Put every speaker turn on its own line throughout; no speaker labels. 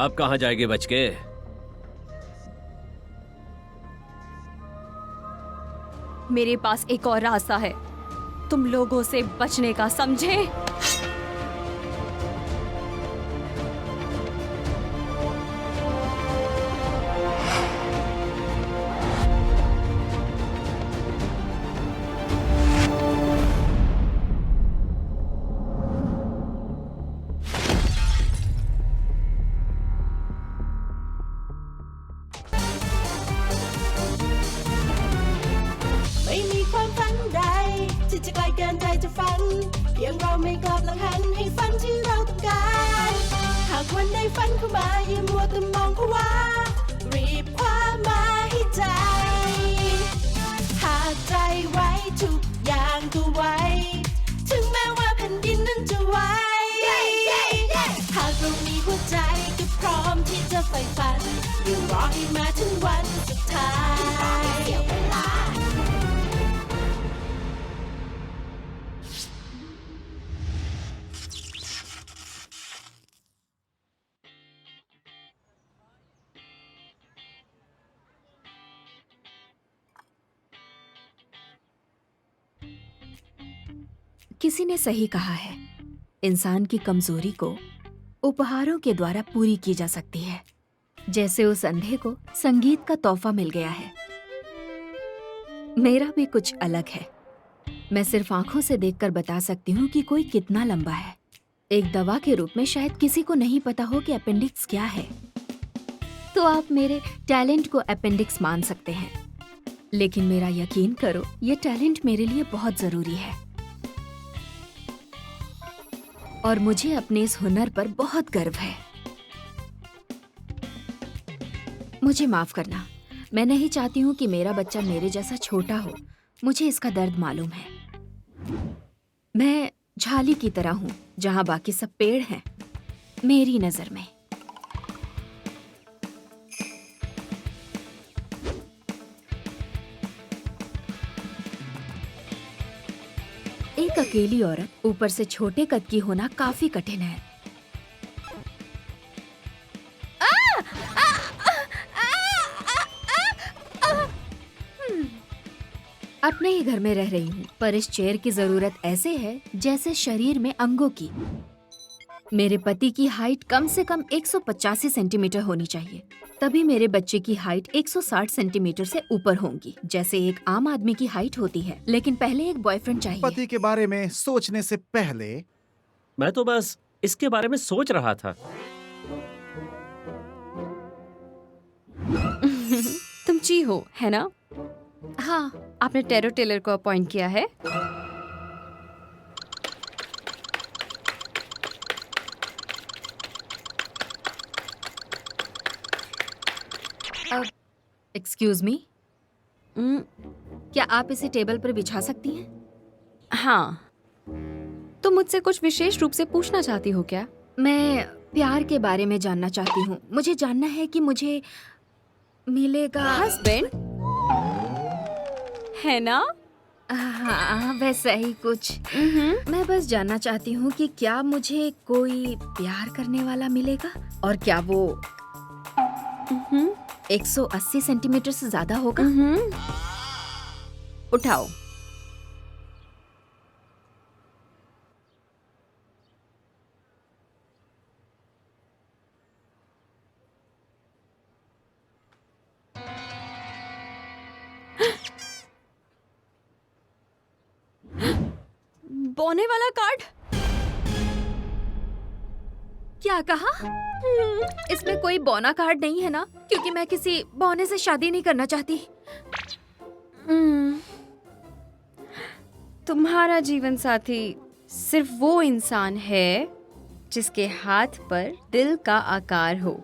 आप कहाँ जाएंगे बचके?
मेरे पास एक और रास्ता है तुम लोगों से बचने का, समझे?
ไม่มีความฝันใดที่จะไกลเกินใจจะฝันเพียงเราไม่กลับหลังหันให้ฝันที่เราต้องการหากวันใดฝันเข้ามาอย่ามัวแต่มองเพราะว่ารีบคว้ามาให้ใจหากใจไว้ทุกอย่างก็ไว้ถึงแม้ว่าแผ่นดินนั้นจะไหวหากเรามีหัวใจก็พร้อมที่จะใฝ่ฝันอย่ารอให้มาถึงวันสุดท้ายเสียเวลา
किसी ने सही कहा है, इंसान की कमजोरी को उपहारों के द्वारा पूरी की जा सकती है। जैसे उस अंधे को संगीत का तोहफा मिल गया है। मेरा भी कुछ अलग है। मैं सिर्फ आंखों से देखकर बता सकती हूँ कि कोई कितना लंबा है। एक दवा के रूप में शायद किसी को नहीं पता हो कि अपेंडिक्स क्या है, तो आप मेरे टैलेंट को अपेंडिक्स मान सकते हैं। लेकिन मेरा यकीन करो, ये टैलेंट मेरे लिए बहुत जरूरी है और मुझे अपने इस हुनर पर बहुत गर्व है। मुझे माफ करना, मैं नहीं चाहती हूँ कि मेरा बच्चा मेरे जैसा छोटा हो। मुझे इसका दर्द मालूम है। मैं झाली की तरह हूँ जहाँ बाकी सब पेड़ हैं, मेरी नजर में। एक अकेली औरत, ऊपर से छोटे कद की होना काफी कठिन है। अपने ही घर में रह रही हूँ, पर इस चेयर की जरूरत ऐसे है जैसे शरीर में अंगों की। मेरे पति की हाइट कम से कम 185 सेंटीमीटर होनी चाहिए, तभी मेरे बच्चे की हाइट 160 सेंटीमीटर से ऊपर होगी, जैसे एक आम आदमी की हाइट होती है। लेकिन पहले एक बॉयफ्रेंड चाहिए।
पति के बारे में सोचने से पहले
मैं तो बस इसके बारे में सोच रहा था।
तुम ची हो, है ना? हाँ, आपने टेरो टेलर को अपॉइंट किया है? एक्सक्यूज मी, क्या आप इसे टेबल पर बिछा सकती हैं? हाँ। तो मुझसे कुछ विशेष रूप से पूछना चाहती हो क्या? मैं प्यार के बारे में जानना चाहती हूँ। मुझे जानना है कि मुझे मिलेगा हस्बैंड, है ना? हाँ, वैसा ही कुछ। मैं बस जानना चाहती हूँ कि क्या मुझे कोई प्यार करने वाला मिलेगा और क्या वो 180 सेंटीमीटर से ज्यादा होगा? उठाओ। बौने वाला कार्ड? क्या कहा? इसमें कोई बौना कार्ड नहीं है ना? क्योंकि मैं किसी बौने से शादी नहीं करना चाहती। तुम्हारा जीवन साथी सिर्फ वो इंसान है जिसके हाथ पर दिल का आकार हो।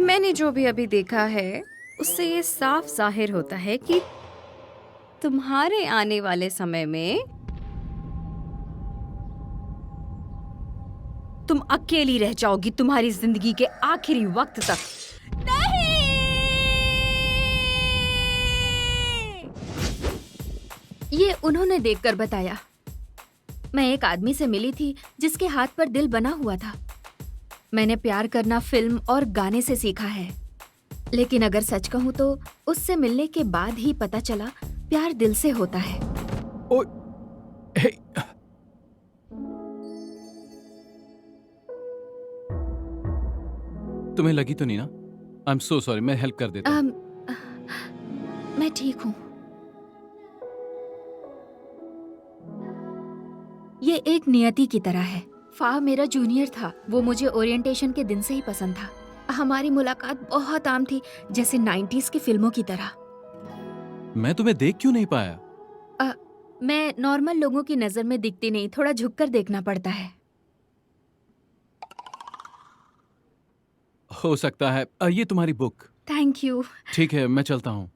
मैंने जो भी अभी देखा है उससे ये साफ जाहिर होता है कि तुम्हारे आने वाले समय में तुम अकेली रह जाओगी तुम्हारी जिंदगी के आखिरी वक्त तक। नहीं! ये उन्होंने देखकर बताया। मैं एक आदमी से मिली थी जिसके हाथ पर दिल बना हुआ था। मैंने प्यार करना फिल्म और गाने से सीखा है, लेकिन अगर सच कहूँ तो उससे मिलने के बाद ही पता चला प्यार दिल से होता है।
ओ, हे, तुम्हें लगी तो नहीं ना? आई एम सो सॉरी, मैं हेल्प कर देता हूँ।
मैं ठीक हूँ। ये एक नियति की तरह है। फा मेरा जूनियर था, वो मुझे ओरिएंटेशन के दिन से ही पसंद था। हमारी मुलाकात बहुत आम थी, जैसे 90s की फिल्मों की तरह।
मैं तुम्हें देख क्यों नहीं पाया?
मैं नॉर्मल लोगों की नजर में दिखती नहीं, थोड़ा झुककर देखना पड़ता है।
हो सकता है ये तुम्हारी बुक।
Thank you.
ठीक है, मैं चलता हूँ।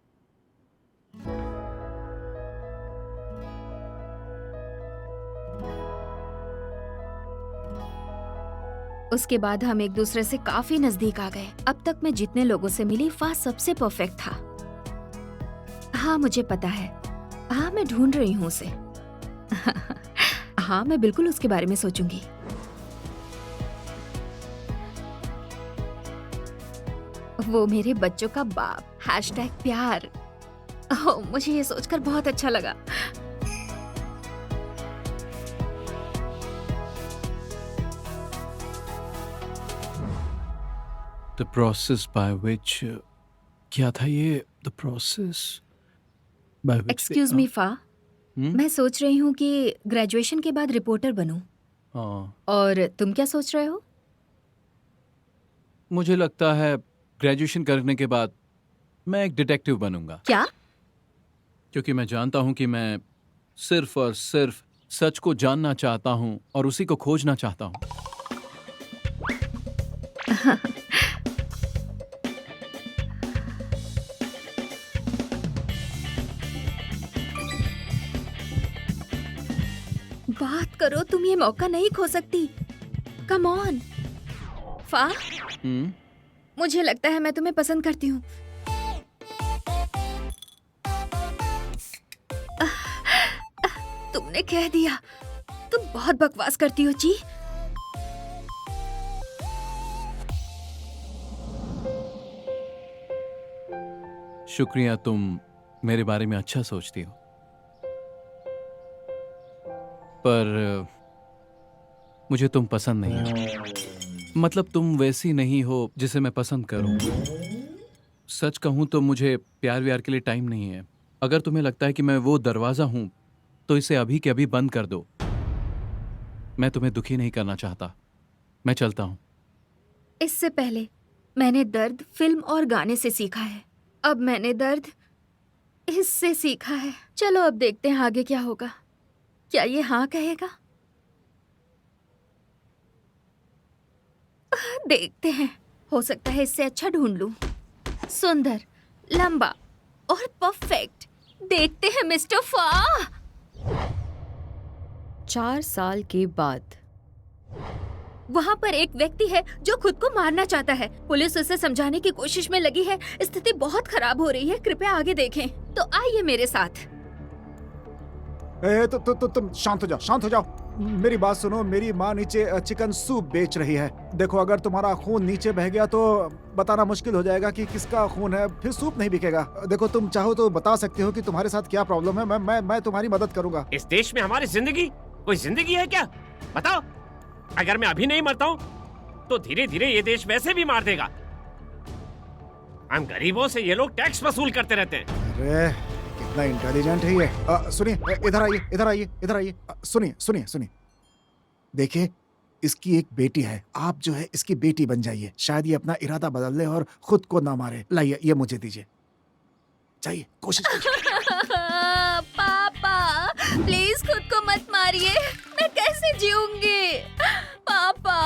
उसके बाद हम एक दूसरे से काफी नजदीक आ गए। अब तक मैं जितने लोगों से मिली, फा सबसे परफेक्ट था। हाँ, मुझे पता है। हाँ, मैं ढूंढ रही हूँ उसे। हाँ, मैं बिल्कुल उसके बारे में सोचूंगी। वो मेरे बच्चों का बाप। #प्यार। ओह, मुझे ये सोचकर बहुत अच्छा लगा।
The process by which क्या था ये? The process by which
excuse me फा, मैं सोच रही हूँ कि ग्रेजुएशन के बाद रिपोर्टर बनूं।
हाँ,
और तुम क्या सोच रहे हो?
मुझे लगता है ग्रेजुएशन करने के बाद मैं एक डिटेक्टिव बनूंगा,
क्या?
क्योंकि मैं जानता हूँ कि मैं सिर्फ और सिर्फ सच को जानना चाहता हूँ और उसी को खोजना चाहता हूँ।
बात करो, तुम ये मौका नहीं खो सकती। कम ऑन फा, मुझे लगता है मैं तुम्हें पसंद करती हूँ। तुमने कह दिया। तुम बहुत बकवास करती हो जी।
शुक्रिया, तुम मेरे बारे में अच्छा सोचती हो, पर मुझे तुम पसंद नहीं हो। मतलब तुम वैसी नहीं हो जिसे मैं पसंद करूं। सच कहूं तो मुझे प्यार व्यार के लिए टाइम नहीं है। अगर तुम्हें लगता है कि मैं वो दरवाजा हूं तो इसे अभी के अभी बंद कर दो। मैं तुम्हें दुखी नहीं करना चाहता। मैं चलता हूं।
इससे पहले मैंने दर्द फिल्म और गाने से सीखा है, अब मैंने दर्द इससे सीखा है। चलो अब देखते हैं आगे क्या होगा। क्या ये हाँ कहेगा? देखते हैं, हो सकता है इससे अच्छा ढूंढ लूं। सुंदर, लंबा और परफेक्ट। देखते हैं मिस्टर फा।
4 साल के बाद
वहाँ पर एक व्यक्ति है जो खुद को मारना चाहता है। पुलिस उसे समझाने की कोशिश में लगी है। स्थिति बहुत खराब हो रही है, कृपया आगे देखें। तो आइए मेरे साथ।
तुम शांत हो जाओ, शांत हो जाओ। मेरी बात सुनो। मेरी माँ नीचे चिकन सूप बेच रही है। देखो, अगर तुम्हारा खून नीचे बह गया तो बताना मुश्किल हो जाएगा कि किसका खून है, फिर सूप नहीं बिकेगा। देखो, तुम चाहो तो बता सकते हो कि तुम्हारे साथ क्या प्रॉब्लम है। मैं तुम्हारी मदद करूंगा।
इस देश में हमारी जिंदगी कोई जिंदगी है क्या? बताओ। अगर मैं अभी नहीं मरता हूँ तो धीरे धीरे ये देश वैसे भी मार देगा। हम गरीबों से ये लोग टैक्स वसूल करते रहते हैं।
अरे कितना इंटेलिजेंट है ये। सुनिए, इधर आइए, इधर आइए, इधर आइए। सुनिए सुनिए सुनिए, देखिए, इसकी एक बेटी है। आप जो है इसकी बेटी बन जाइए। शायद ये अपना इरादा बदल ले और खुद को ना मारे। लाइए, ये मुझे दीजिए। चाहिए, कोशिश कीजिए।
पापा प्लीज खुद को मत मारिए। मैं कैसे जीऊंगी? पापा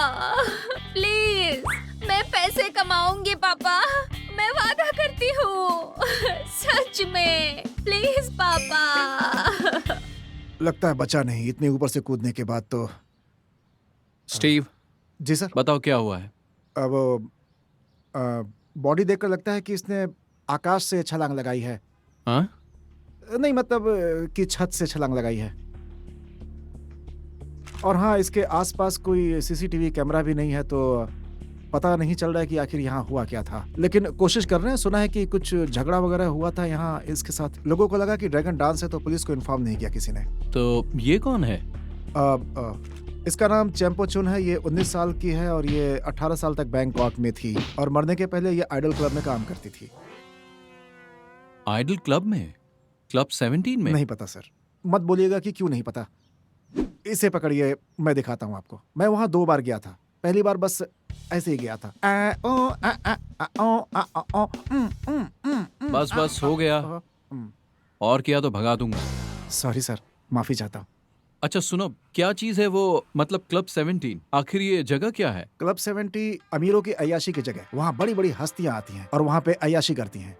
प्लीज, मैं पैसे कमाऊंगी पापा, मैं वादा करती हूँ। सच में, प्लीज पापा।
लगता है बचा नहीं इतने ऊपर से कूदने के बाद तो।
स्टीव,
जी सर।
बताओ क्या हुआ है?
अब बॉडी देखकर लगता है कि इसने आकाश से छलांग लगाई है।
हाँ?
नहीं, मतलब कि छत से छलांग लगाई है। और हाँ, इसके आसपास कोई सीसीटीवी कैमरा भी नहीं है, तो पता नहीं चल रहा है कि आखिर यहाँ हुआ क्या था, लेकिन कोशिश कर रहे हैं। सुना है कि कुछ झगड़ा वगैरह हुआ था यहाँ इसके साथ। लोगों को लगा कि ड्रैगन डांस है तो पुलिस को इन्फॉर्म नहीं किया किसी ने।
तो ये कौन है?
इसका नाम चैंपो चुन है। ये 19 साल की है और ये 18 साल तक बैंकॉक में थी और मरने के पहले ये आइडल क्लब में काम करती थी।
आइडल क्लब में? क्लब 17 में?
नहीं पता सर। मत बोलिएगा कि क्यों नहीं पता। इसे पकड़िए, मैं दिखाता हूँ आपको। मैं वहाँ 2 बार गया था। पहली बार बस ऐसे ही गया था।
बस हो गया। और किया तो भगा दूंगा।
सॉरी सर, माफी चाहता हूँ।
अच्छा सुनो, क्या चीज है वो, मतलब क्लब 17? आखिर ये जगह क्या है?
क्लब 70 अमीरों की अय्याशी की जगह। वहाँ बड़ी बड़ी हस्तियां आती हैं और वहाँ पे अय्याशी करती हैं।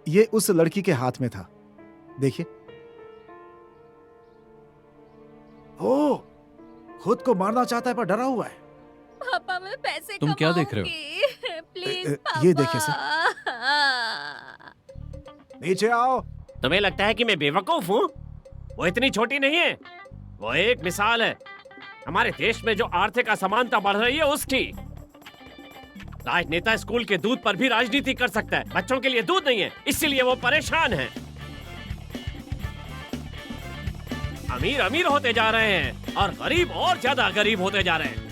ये उस लड़की के हाथ में था, देखिए। ओ, खुद को मारना चाहता है पर डरा हुआ है।
पापा मैं पैसे
तुम क्या देख रहे
हो? प्लीज
ये देखिए सर। नीचे आओ।
तुम्हें लगता है कि मैं बेवकूफ हूँ? वो इतनी छोटी नहीं है। वो एक मिसाल है हमारे देश में जो आर्थिक असमानता बढ़ रही है उसकी। राजनेता स्कूल के दूध पर भी राजनीति कर सकता है, बच्चों के लिए दूध नहीं है, इसीलिए वो परेशान है। अमीर अमीर होते जा रहे हैं और गरीब और ज्यादा गरीब होते जा रहे हैं।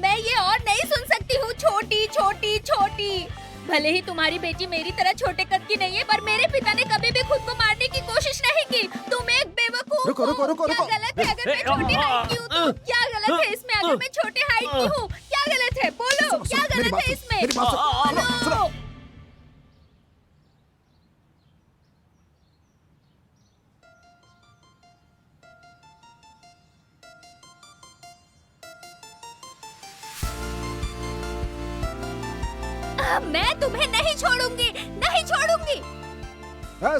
मैं ये और नहीं सुन सकती हूँ। छोटी छोटी छोटी। भले ही तुम्हारी बेटी मेरी तरह छोटे कद की नहीं है, पर मेरे पिता ने कभी भी खुद को मारने की कोशिश नहीं की। तुम एक बेवकूफ
रुको, रुको, रुको,
क्या
रुको।
गलत है अगर मैं छोटी हाइट की हूँ तो? क्या गलत है इसमें अगर मैं छोटे हाइट की हूँ? क्या गलत है? बोलो, क्या गलत है इसमें?
मेरी बात सुनो।
बोलो। मैं तुम्हें नहीं छोड़ूंगी, नहीं छोड़ूंगी।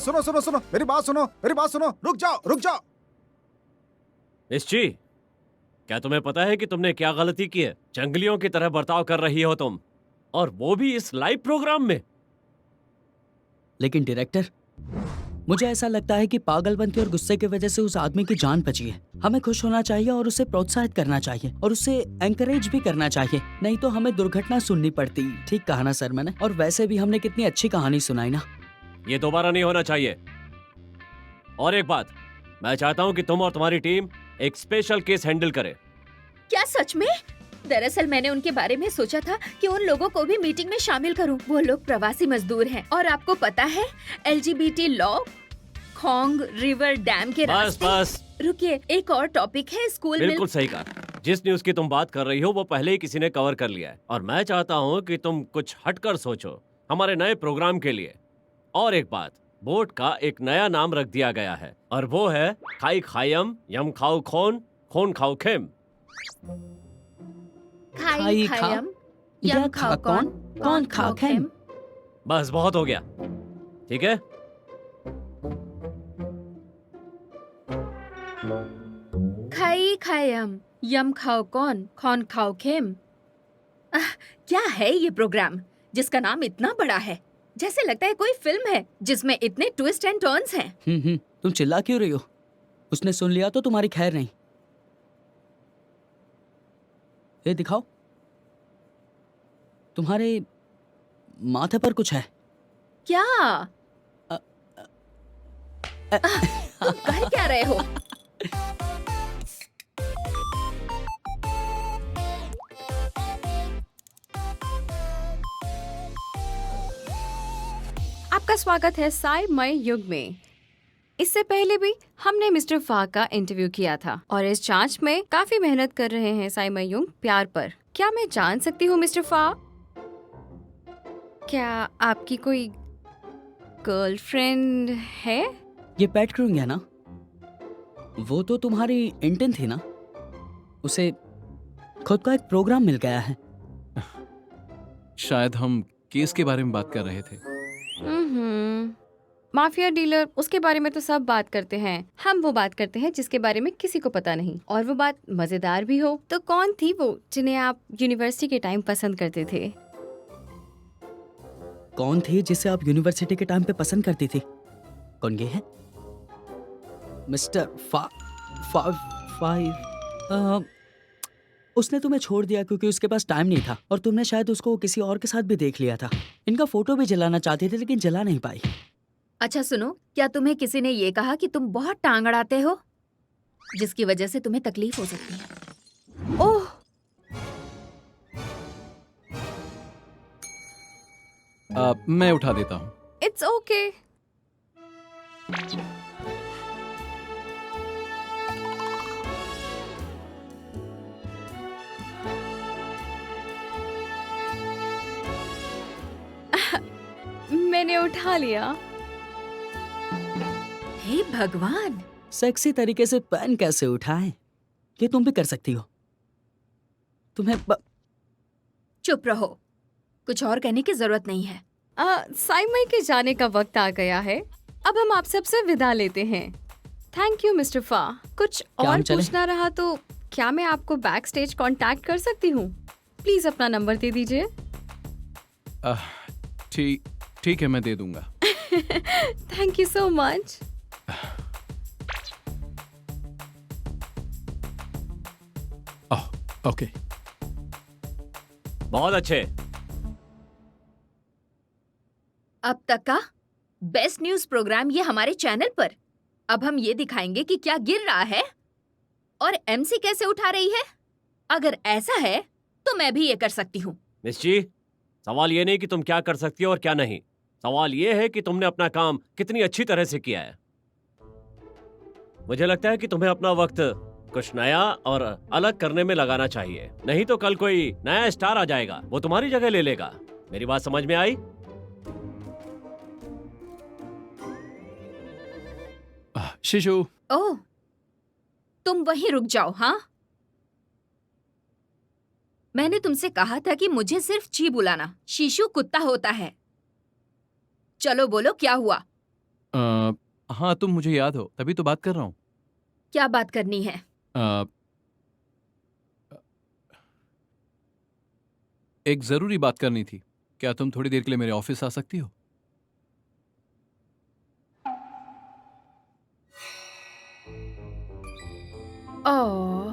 सुनो सुनो सुनो, मेरी बात सुनो, मेरी बात सुनो। रुक जाओ, रुक जाओ।
निश्ची, क्या तुम्हें पता है कि तुमने क्या गलती की है? जंगलियों की तरह बर्ताव कर रही हो तुम, और वो भी इस लाइव प्रोग्राम में।
लेकिन डायरेक्टर, मुझे ऐसा लगता है कि पागलपंती और गुस्से की वजह से उस आदमी की जान बची है। हमें खुश होना चाहिए और उसे प्रोत्साहित करना चाहिए और उसे एंकरेज भी करना चाहिए, नहीं तो हमें दुर्घटना सुननी पड़ती। ठीक कहा ना सर मैंने? और वैसे भी हमने कितनी अच्छी कहानी सुनाई ना।
ये दोबारा नहीं होना चाहिए। और एक बात, मैं चाहता हूँ कि तुम और तुम्हारी टीम एक स्पेशल केस हैंडल करे।
क्या सच में? दरअसल मैंने उनके बारे में सोचा था कि उन लोगों को भी मीटिंग में शामिल करूं। वो लोग प्रवासी मजदूर हैं और आपको पता है LGBT लॉ खोंग रिवर डैम के रास्ते।
बस
रुकिए, एक और टॉपिक है स्कूल में।
बिल्कुल सही कहा। जिस न्यूज की तुम बात कर रही हो वो पहले ही किसी ने कवर कर लिया है, और मैं चाहता हूँ कि तुम कुछ हटकर सोचो हमारे नए प्रोग्राम के लिए। और एक बात, बोट का एक नया नाम रख दिया गया है और वो है खाई खायम यम खाओ खोन खोन खाओ खेम।
खाई खायम यम खाओ कौन कौन खाओ खेम।
बस बहुत हो गया, ठीक है?
खाई खायम यम खाओ कौन कौन खाओ खेम। क्या है ये प्रोग्राम जिसका नाम इतना बड़ा है? जैसे लगता है कोई फिल्म है जिसमें इतने ट्विस्ट एंड टर्न्स हैं।
तुम चिल्ला क्यों रही हो? उसने सुन लिया तो तुम्हारी खैर नहीं। ये दिखाओ, तुम्हारे माथे पर कुछ है
क्या? तुम कह क्या रहे हो?
आपका स्वागत है साई मई युग में। इससे पहले भी हमने मिस्टर फा का इंटरव्यू किया था और इस जांच में काफी मेहनत कर रहे हैं साई मई युग प्यार पर। क्या मैं जान सकती हूँ मिस्टर फा, क्या आपकी कोई गर्लफ्रेंड है?
ये पैट क्रूंग है ना? वो तो तुम्हारी इंटर्न थी ना? उसे खुद का एक प्रोग्राम मिल गया है।
शायद हम केस के बारे में बात कर रहे थे।
माफिया डीलर, उसके बारे में तो सब बात करते हैं। हम वो बात करते हैं जिसके बारे में किसी को पता नहीं, और वो बात मजेदार भी हो। तो कौन थी वो जिन्हें आप यूनिवर्सिटी के टाइम पसंद करते थे?
कौन थी जिसे आप यूनिवर्सिटी के टाइम पे पसंद करती थी? कौन ये है? मिस्टर उसने तुम्हें छोड़ दिया क्योंकि उसके पास टाइम नहीं था, और तुमने शायद उसको किसी और के साथ भी देख लिया था। इनका फोटो भी जलाना चाहते थे लेकिन जला नहीं पाई।
अच्छा सुनो, क्या तुम्हें किसी ने ये कहा कि तुम बहुत टांग अड़ाते हो, जिसकी वजह से तुम्हें तकलीफ हो सकती है? ओह,
मैं उठा देता हूँ।
It's okay. मैंने उठा लिया।
हे भगवान,
सेक्सी तरीके से पेन कैसे उठाएं? ये तुम भी कर सकती हो। तुम्हें
चुप रहो, कुछ और कहने की जरूरत नहीं है।
साइमई के जाने का वक्त आ गया है। अब हम आप सबसे विदा लेते हैं। थैंक यू मिस्टर फा। कुछ
हम
और
चलें?
पूछना रहा तो क्या मैं आपको बैक स्टेज कॉन्टैक्ट कर सकती हूँ? प्लीज अपना नंबर दे दीजिए।
ठीक है, मैं दे दूंगा।
Thank you so much.
Okay.
बहुत अच्छे।
अब तक का बेस्ट न्यूज प्रोग्राम ये हमारे चैनल पर। अब हम ये दिखाएंगे कि क्या गिर रहा है और एमसी कैसे उठा रही है। अगर ऐसा है तो मैं भी ये कर सकती हूँ।
मिस जी, सवाल ये नहीं कि तुम क्या कर सकती हो और क्या नहीं। सवाल ये है कि तुमने अपना काम कितनी अच्छी तरह से किया है। मुझे लगता है कि तुम्हें अपना वक्त कुछ नया और अलग करने में लगाना चाहिए, नहीं तो कल कोई नया स्टार आ जाएगा, वो तुम्हारी जगह ले लेगा। मेरी बात समझ में आई?
शिशु।
ओह, तुम वहीं रुक जाओ। हाँ, मैंने तुमसे कहा था कि मुझे सिर्फ ची बुलाना। शिशु कुत्ता होता है। चलो बोलो, क्या हुआ?
हाँ, तुम मुझे याद हो, तभी तो बात कर रहा हूँ।
क्या बात करनी है?
एक जरूरी बात करनी थी। क्या तुम थोड़ी देर के लिए मेरे ऑफिस आ सकती हो?
ओह,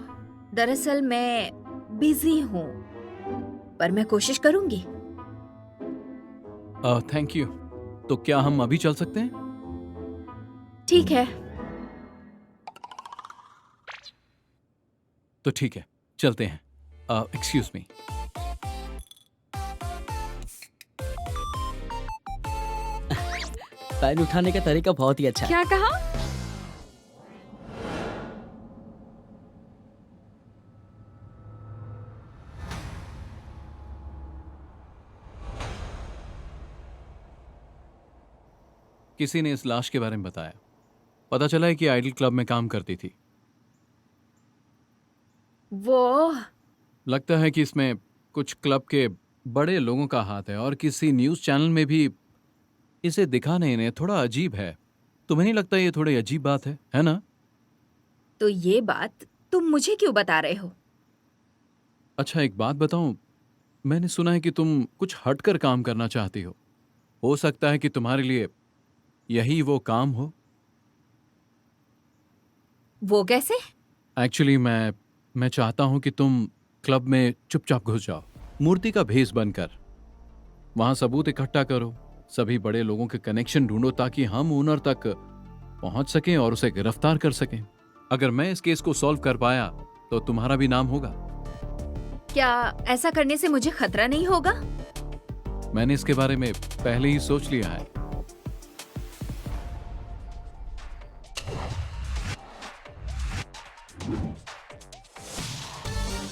दरअसल मैं बिजी हूँ, पर मैं कोशिश करूंगी।
Thank you. तो क्या हम अभी चल सकते हैं?
ठीक है।
तो ठीक है, चलते हैं। Excuse me.
पेन उठाने का तरीका बहुत ही अच्छा है।
क्या कहा?
किसी ने इस लाश के बारे में बताया। पता चला है कि आइडल क्लब में काम करती थी।
वो
लगता है कि इसमें कुछ क्लब के बड़े लोगों का हाथ है, और किसी न्यूज़ चैनल में भी इसे दिखाने ने थोड़ा अजीब है। तुम्हें नहीं लगता ये थोड़ी अजीब बात है ना?
तो ये बात तुम मुझे क्यों बता रहे हो?
अच्छा, एक बात बताऊं, मैंने सुना है कि तुम कुछ हटकर काम करना चाहती हो। हो सकता है कि तुम्हारे लिए यही वो काम हो।
वो कैसे?
एक्चुअली मैं चाहता हूं कि तुम क्लब में चुपचाप घुस जाओ, मूर्ति का भेष बनकर। वहां सबूत इकट्ठा करो, सभी बड़े लोगों के कनेक्शन ढूंढो, ताकि हम ओनर तक पहुंच सकें और उसे गिरफ्तार कर सकें। अगर मैं इस केस को सॉल्व कर पाया तो तुम्हारा भी नाम होगा।
क्या ऐसा करने से मुझे खतरा नहीं होगा?
मैंने इसके बारे में पहले ही सोच लिया है।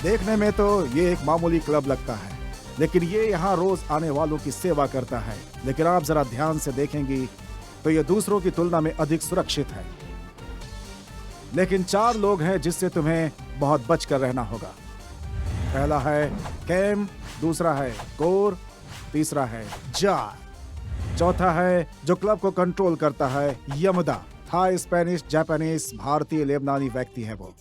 देखने में तो ये एक मामूली क्लब लगता है, लेकिन ये यहाँ रोज आने वालों की सेवा करता है। लेकिन आप जरा ध्यान से देखेंगी तो ये दूसरों की तुलना में अधिक सुरक्षित है। लेकिन 4 लोग हैं जिससे तुम्हें बहुत बचकर रहना होगा। पहला है कैम, दूसरा है कोर, तीसरा है जार, चौथा है जो क्लब को कंट्रोल करता है यमदा। थाई, स्पेनिश, जापानीज, भारतीय, लेबनानी व्यक्ति है वो।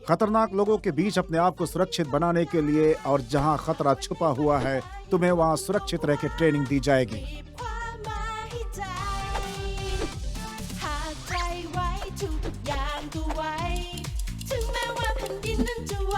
खतरनाक लोगों के बीच अपने आप को सुरक्षित बनाने के लिए और जहां खतरा छुपा हुआ है, तुम्हें वहां सुरक्षित रह के ट्रेनिंग दी जाएगी।
ความหมายให้ใจ หากใจไว้ทุกอย่างก็ไว้ ถึงแม้ว่าแผ่นดินนั้นจะไหว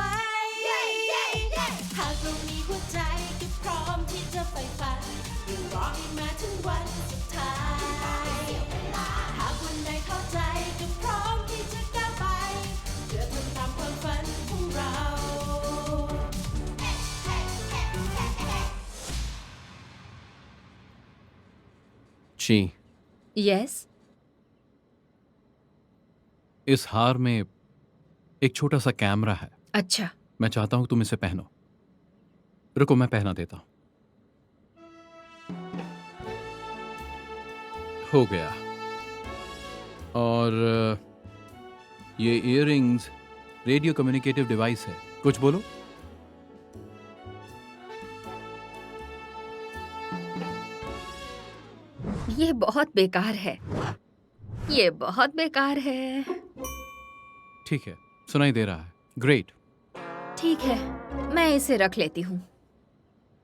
ची,
यस।
इस हार में एक छोटा सा कैमरा है।
अच्छा।
मैं चाहता हूं तुम इसे पहनो। रुको, मैं पहना देता हूं। हो गया। और ये इयररिंग्स रेडियो कम्युनिकेटिव डिवाइस है। कुछ बोलो।
ये बहुत बेकार है, ये बहुत बेकार है।
ठीक है, सुनाई दे रहा है। ग्रेट।
ठीक है, मैं इसे रख लेती हूँ।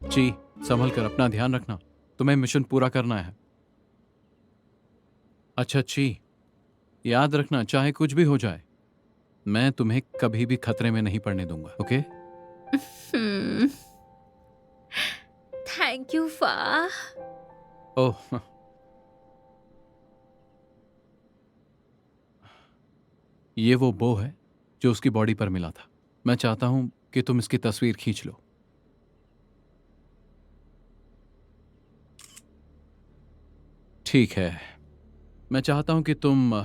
जी, संभल कर, अपना ध्यान रखना। तुम्हें मिशन पूरा करना है। अच्छा ची, याद रखना, चाहे कुछ भी हो जाए, मैं तुम्हें कभी भी खतरे में नहीं पड़ने दूंगा। ओके?
थैंक यू फा।
ओह, ये वो बो है जो उसकी बॉडी पर मिला था। मैं चाहता हूं कि तुम इसकी तस्वीर खींच लो। ठीक है, मैं चाहता हूं कि तुम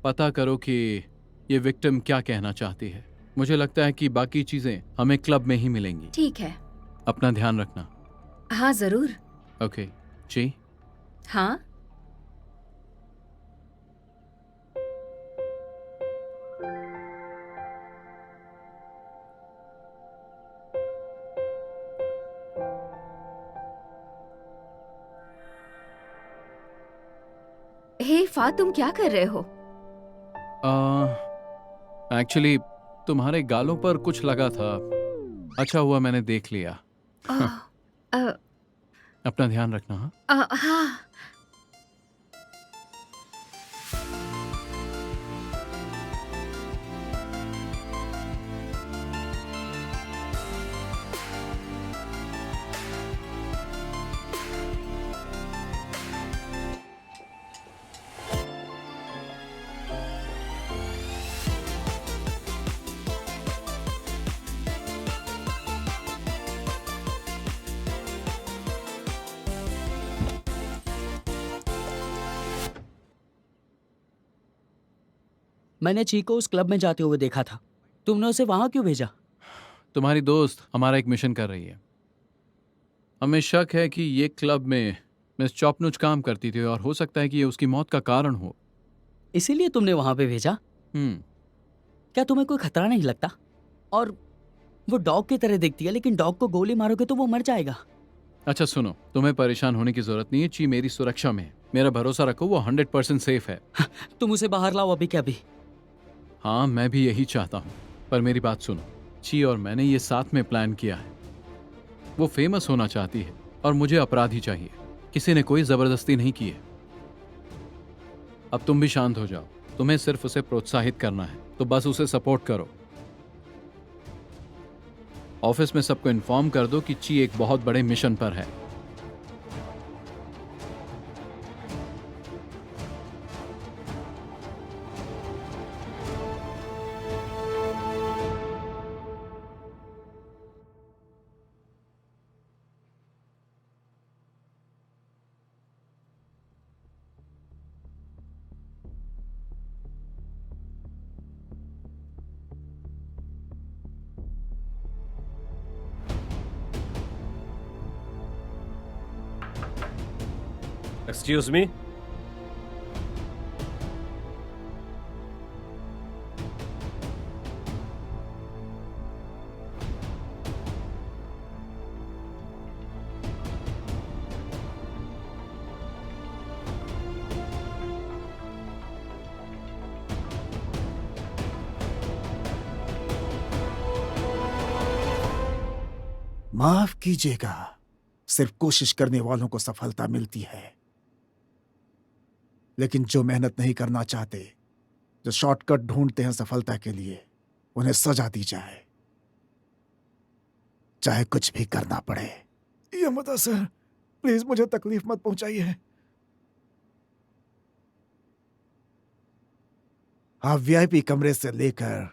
पता करो कि ये विक्टिम क्या कहना चाहती है। मुझे लगता है कि बाकी चीजें हमें क्लब में ही मिलेंगी।
ठीक है।
अपना ध्यान रखना।
हाँ जरूर।
ओके जी।
हाँ। हे फा, तुम क्या कर रहे हो?
एक्चुअली तुम्हारे गालों पर कुछ लगा था। अच्छा हुआ मैंने देख लिया।
अ,
अपना ध्यान रखना। हाँ,
हाँ।
मैंने ची को उस क्लब में जाते हुए देखा था। तुमने उसे वहां क्यों भेजा?
तुम्हारी दोस्त हमारा एक मिशन कर रही है। हमें शक है कि ये क्लब में मिस चॉपनुच काम करती थी और हो सकता है कि ये उसकी मौत का कारण हो।
इसीलिए तुमने वहां पे भेजा? क्या तुम्हें कोई खतरा नहीं लगता? और वो डॉग की तरह दिखती है, लेकिन डॉग को गोली मारोगे तो वो मर जाएगा।
अच्छा सुनो, तुम्हें परेशान होने की जरूरत नहीं है। ची मेरी सुरक्षा में है। मेरा भरोसा रखो, वो 100% सेफ है।
तुम उसे बाहर लाओ अभी के अभी।
हाँ, मैं भी यही चाहता हूँ, पर मेरी बात सुनो। ची और मैंने ये साथ में प्लान किया है। वो फेमस होना चाहती है और मुझे अपराधी चाहिए। किसी ने कोई जबरदस्ती नहीं की है। अब तुम भी शांत हो जाओ। तुम्हें सिर्फ उसे प्रोत्साहित करना है, तो बस उसे सपोर्ट करो। ऑफिस में सबको इन्फॉर्म कर दो कि ची एक बहुत बड़े मिशन पर है।
Excuse me.
माफ कीजिएगा, सिर्फ कोशिश करने वालों को सफलता मिलती है, लेकिन जो मेहनत नहीं करना चाहते, जो शॉर्टकट ढूंढते हैं सफलता के लिए, उन्हें सजा दी जाए, चाहे कुछ भी करना पड़े। यमदा सर, प्लीज मुझे तकलीफ मत पहुंचाइए। आप वीआईपी कमरे से लेकर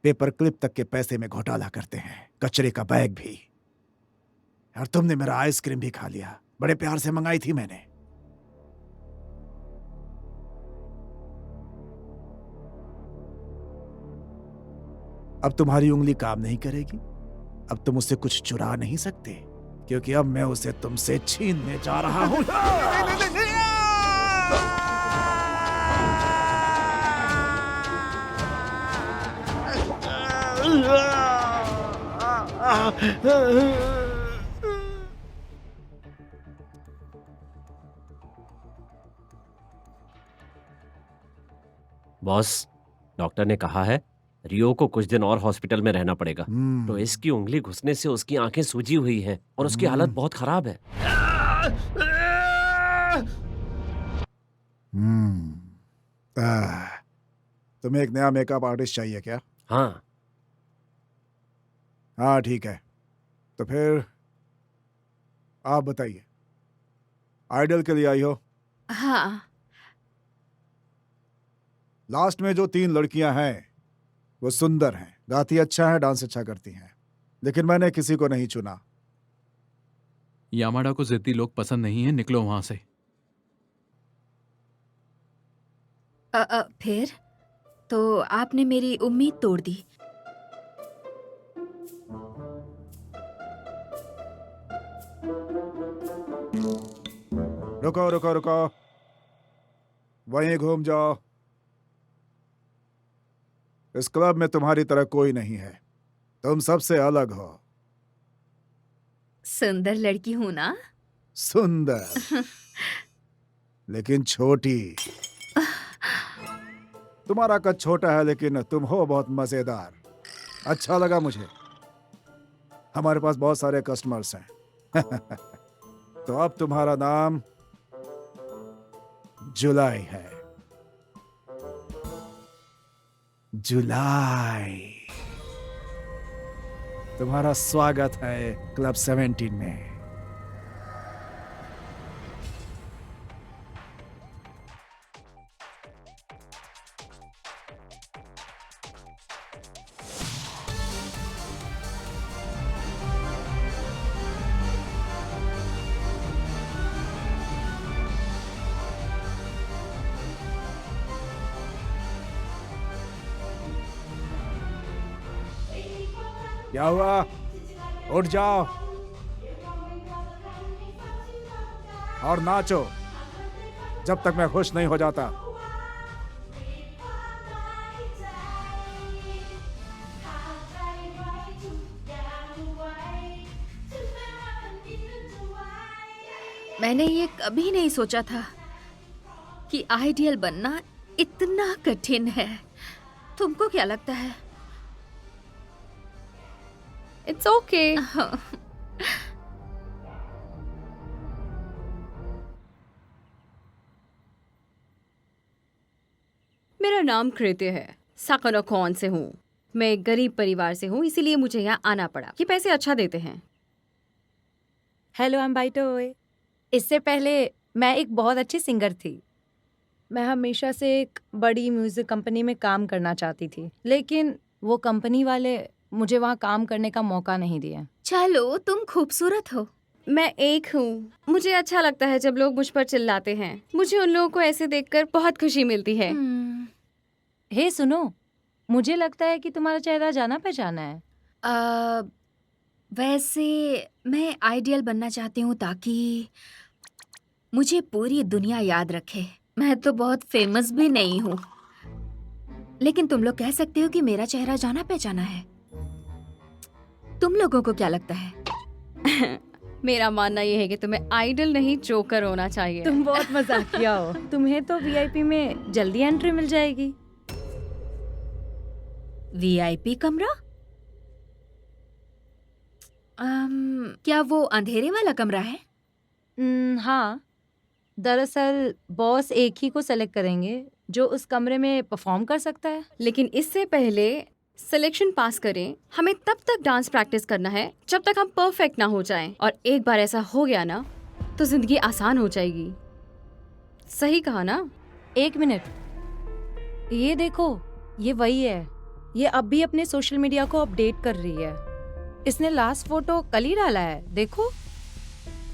पेपर क्लिप तक के पैसे में घोटाला करते हैं, कचरे का बैग भी। और तुमने मेरा आइसक्रीम भी खा लिया, बड़े प्यार से मंगाई थी मैंने। अब तुम्हारी उंगली काम नहीं करेगी। अब तुम उससे कुछ चुरा नहीं सकते, क्योंकि अब मैं उसे तुमसे छीनने जा रहा हूं।
बॉस, डॉक्टर ने कहा है रियो को कुछ दिन और हॉस्पिटल में रहना पड़ेगा।
हम्म,
तो इसकी उंगली घुसने से उसकी आंखें सूजी हुई हैं और उसकी हालत बहुत खराब है।
तुम्हें एक नया मेकअप आर्टिस्ट चाहिए क्या?
हाँ,
हाँ ठीक है, तो फिर आप बताइए, आइडल के लिए आई हो?
हाँ।
लास्ट में जो 3 लड़कियां हैं वो सुंदर हैं, गाती अच्छा है, डांस अच्छा करती हैं, लेकिन मैंने किसी को नहीं चुना।
यामाडा को जिद्दी लोग पसंद नहीं है, निकलो वहां से।
फिर तो आपने मेरी उम्मीद तोड़ दी।
रुको रुको रुको, वहीं घूम जाओ। इस क्लब में तुम्हारी तरह कोई नहीं है, तुम सबसे अलग हो।
सुंदर लड़की हूं ना?
सुंदर लेकिन छोटी। तुम्हारा कद छोटा है लेकिन तुम हो बहुत मजेदार। अच्छा लगा मुझे। हमारे पास बहुत सारे कस्टमर्स हैं। तो अब तुम्हारा नाम जुलाई है। जुलाई, तुम्हारा स्वागत है क्लब 17 में। क्या हुआ? उठ जाओ और नाचो जब तक मैं खुश नहीं हो जाता।
मैंने ये कभी नहीं सोचा था कि आइडियल बनना इतना कठिन है। तुमको क्या लगता है?
It's okay. मेरा नाम कृत्य है, साकानोकॉन से हूँ। मैं एक गरीब परिवार से हूँ, इसीलिए मुझे यहाँ आना पड़ा। ये पैसे अच्छा देते हैं।
हेलो, आई एम बाइटोए। इससे पहले मैं एक बहुत अच्छी सिंगर थी। मैं हमेशा से एक बड़ी म्यूजिक कंपनी में काम करना चाहती थी, लेकिन वो कंपनी वाले मुझे वहाँ काम करने का मौका नहीं दिया।
चलो, तुम खूबसूरत हो।
मैं एक हूँ। मुझे अच्छा लगता है जब लोग मुझ पर चिल्लाते हैं। मुझे उन लोगों को ऐसे देखकर बहुत खुशी मिलती है।
हे सुनो, मुझे लगता है कि तुम्हारा चेहरा जाना पहचाना है।
वैसे मैं आइडियल बनना चाहती हूँ ताकि मुझे पूरी दुनिया याद रखे। मैं तो बहुत फेमस भी नहीं हूँ, लेकिन तुम लोग कह सकते हो कि मेरा चेहरा जाना पहचाना है। तुम लोगों को क्या लगता है?
मेरा मानना ये है कि तुम्हें आइडल नहीं जोकर होना चाहिए।
तुम बहुत मजाकिया हो। तुम्हें तो वीआईपी में जल्दी एंट्री मिल जाएगी।
वीआईपी कमरा? क्या वो अंधेरे वाला कमरा है?
हाँ, दरअसल बॉस एक ही को सेलेक्ट करेंगे जो उस कमरे में परफॉर्म कर सकता है।
लेकिन इससे पहले सिलेक्शन पास करें, हमें तब तक डांस प्रैक्टिस करना है जब तक हम परफेक्ट ना हो जाएं। और एक बार ऐसा हो गया ना तो जिंदगी आसान हो जाएगी। सही कहा ना?
1 मिनट, ये देखो, ये वही है। ये अब भी अपने सोशल मीडिया को अपडेट कर रही है। इसने लास्ट फोटो कल ही डाला है, देखो।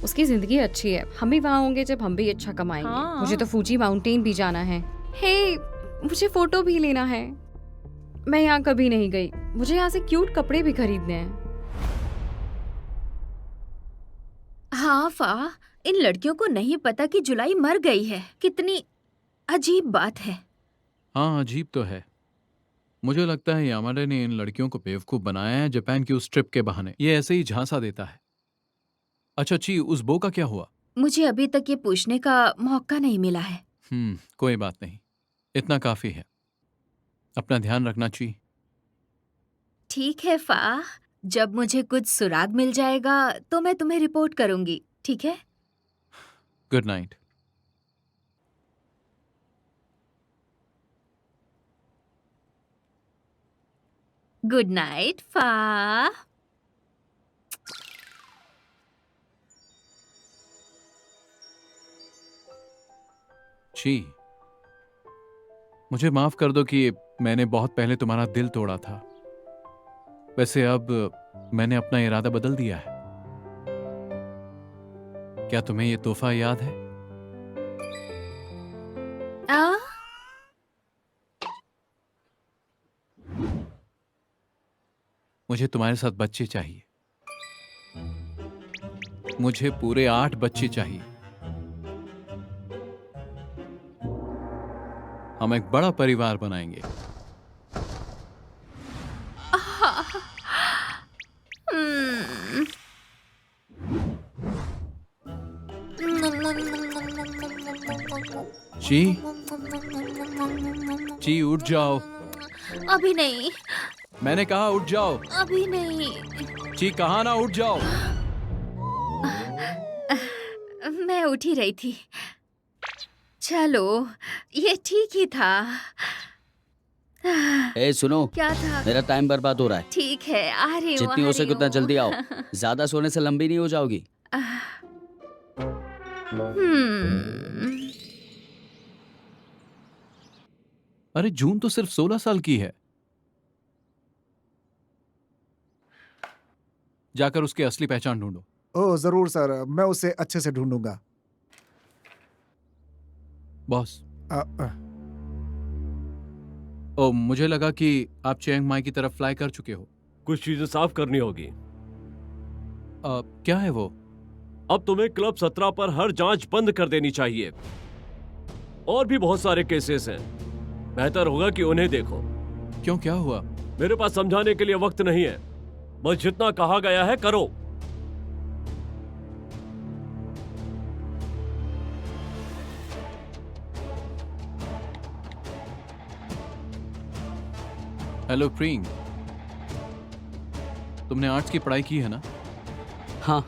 उसकी जिंदगी अच्छी है। हम भी वहाँ होंगे जब हम भी अच्छा कमाएंगे।
हाँ।
मुझे तो फूजी माउंटेन भी जाना है। हे, मुझे फोटो भी लेना है। मैं यहाँ कभी नहीं गई। मुझे यहाँ से क्यूट कपड़े भी खरीदने हैं।
हाँ फा, इन लड़कियों को नहीं पता कि जुलाई मर गई है। कितनी अजीब बात है।
हाँ, अजीब तो है। मुझे लगता है यामाडा ने इन लड़कियों को बेवकूफ बनाया है जापान की उस ट्रिप के बहाने। ये ऐसे ही झांसा देता है। अच्छा ची, उस बो का क्या हुआ?
मुझे अभी तक ये पूछने का मौका नहीं मिला है।
कोई बात नहीं, इतना काफी है। अपना ध्यान रखना ची।
ठीक है फा, जब मुझे कुछ सुराग मिल जाएगा तो मैं तुम्हें रिपोर्ट करूंगी, ठीक है?
Good night.
गुड नाइट फा।
ची, मुझे माफ कर दो कि मैंने बहुत पहले तुम्हारा दिल तोड़ा था। वैसे अब मैंने अपना इरादा बदल दिया है। क्या तुम्हें ये तोहफा याद है?
आ?
मुझे तुम्हारे साथ बच्चे चाहिए। मुझे पूरे 8 बच्चे चाहिए। हम एक बड़ा परिवार बनाएंगे। ची, ची उठ जाओ।
अभी नहीं,
मैंने कहा उठ जाओ।
अभी नहीं।
ची, कहा ना उठ जाओ।
मैं उठ ही रही थी। चलो, ये ठीक ही था।
ए सुनो,
क्या था?
मेरा टाइम बर्बाद हो रहा है।
ठीक है, आ रही हूँ।
जितनी हो सके उतना जल्दी आओ। ज्यादा सोने से लंबी नहीं हो जाओगी।
अरे जून तो सिर्फ 16 साल की है। जाकर उसकी असली पहचान ढूंढो।
ओह जरूर सर, मैं उसे अच्छे से ढूंढूंगा।
बॉस,
अ,
ओ मुझे लगा कि आप चियांग माई की तरफ फ्लाई कर चुके हो।
कुछ चीजें साफ करनी होगी।
क्या है वो?
अब तुम्हें क्लब 17 पर हर जांच बंद कर देनी चाहिए। और भी बहुत सारे केसेस हैं, बेहतर होगा कि उन्हें देखो।
क्यों, क्या हुआ?
मेरे पास समझाने के लिए वक्त नहीं है, बस जितना कहा गया है करो।
हेलो प्रिंग, तुमने आर्ट्स की पढ़ाई की है ना?
हाँ।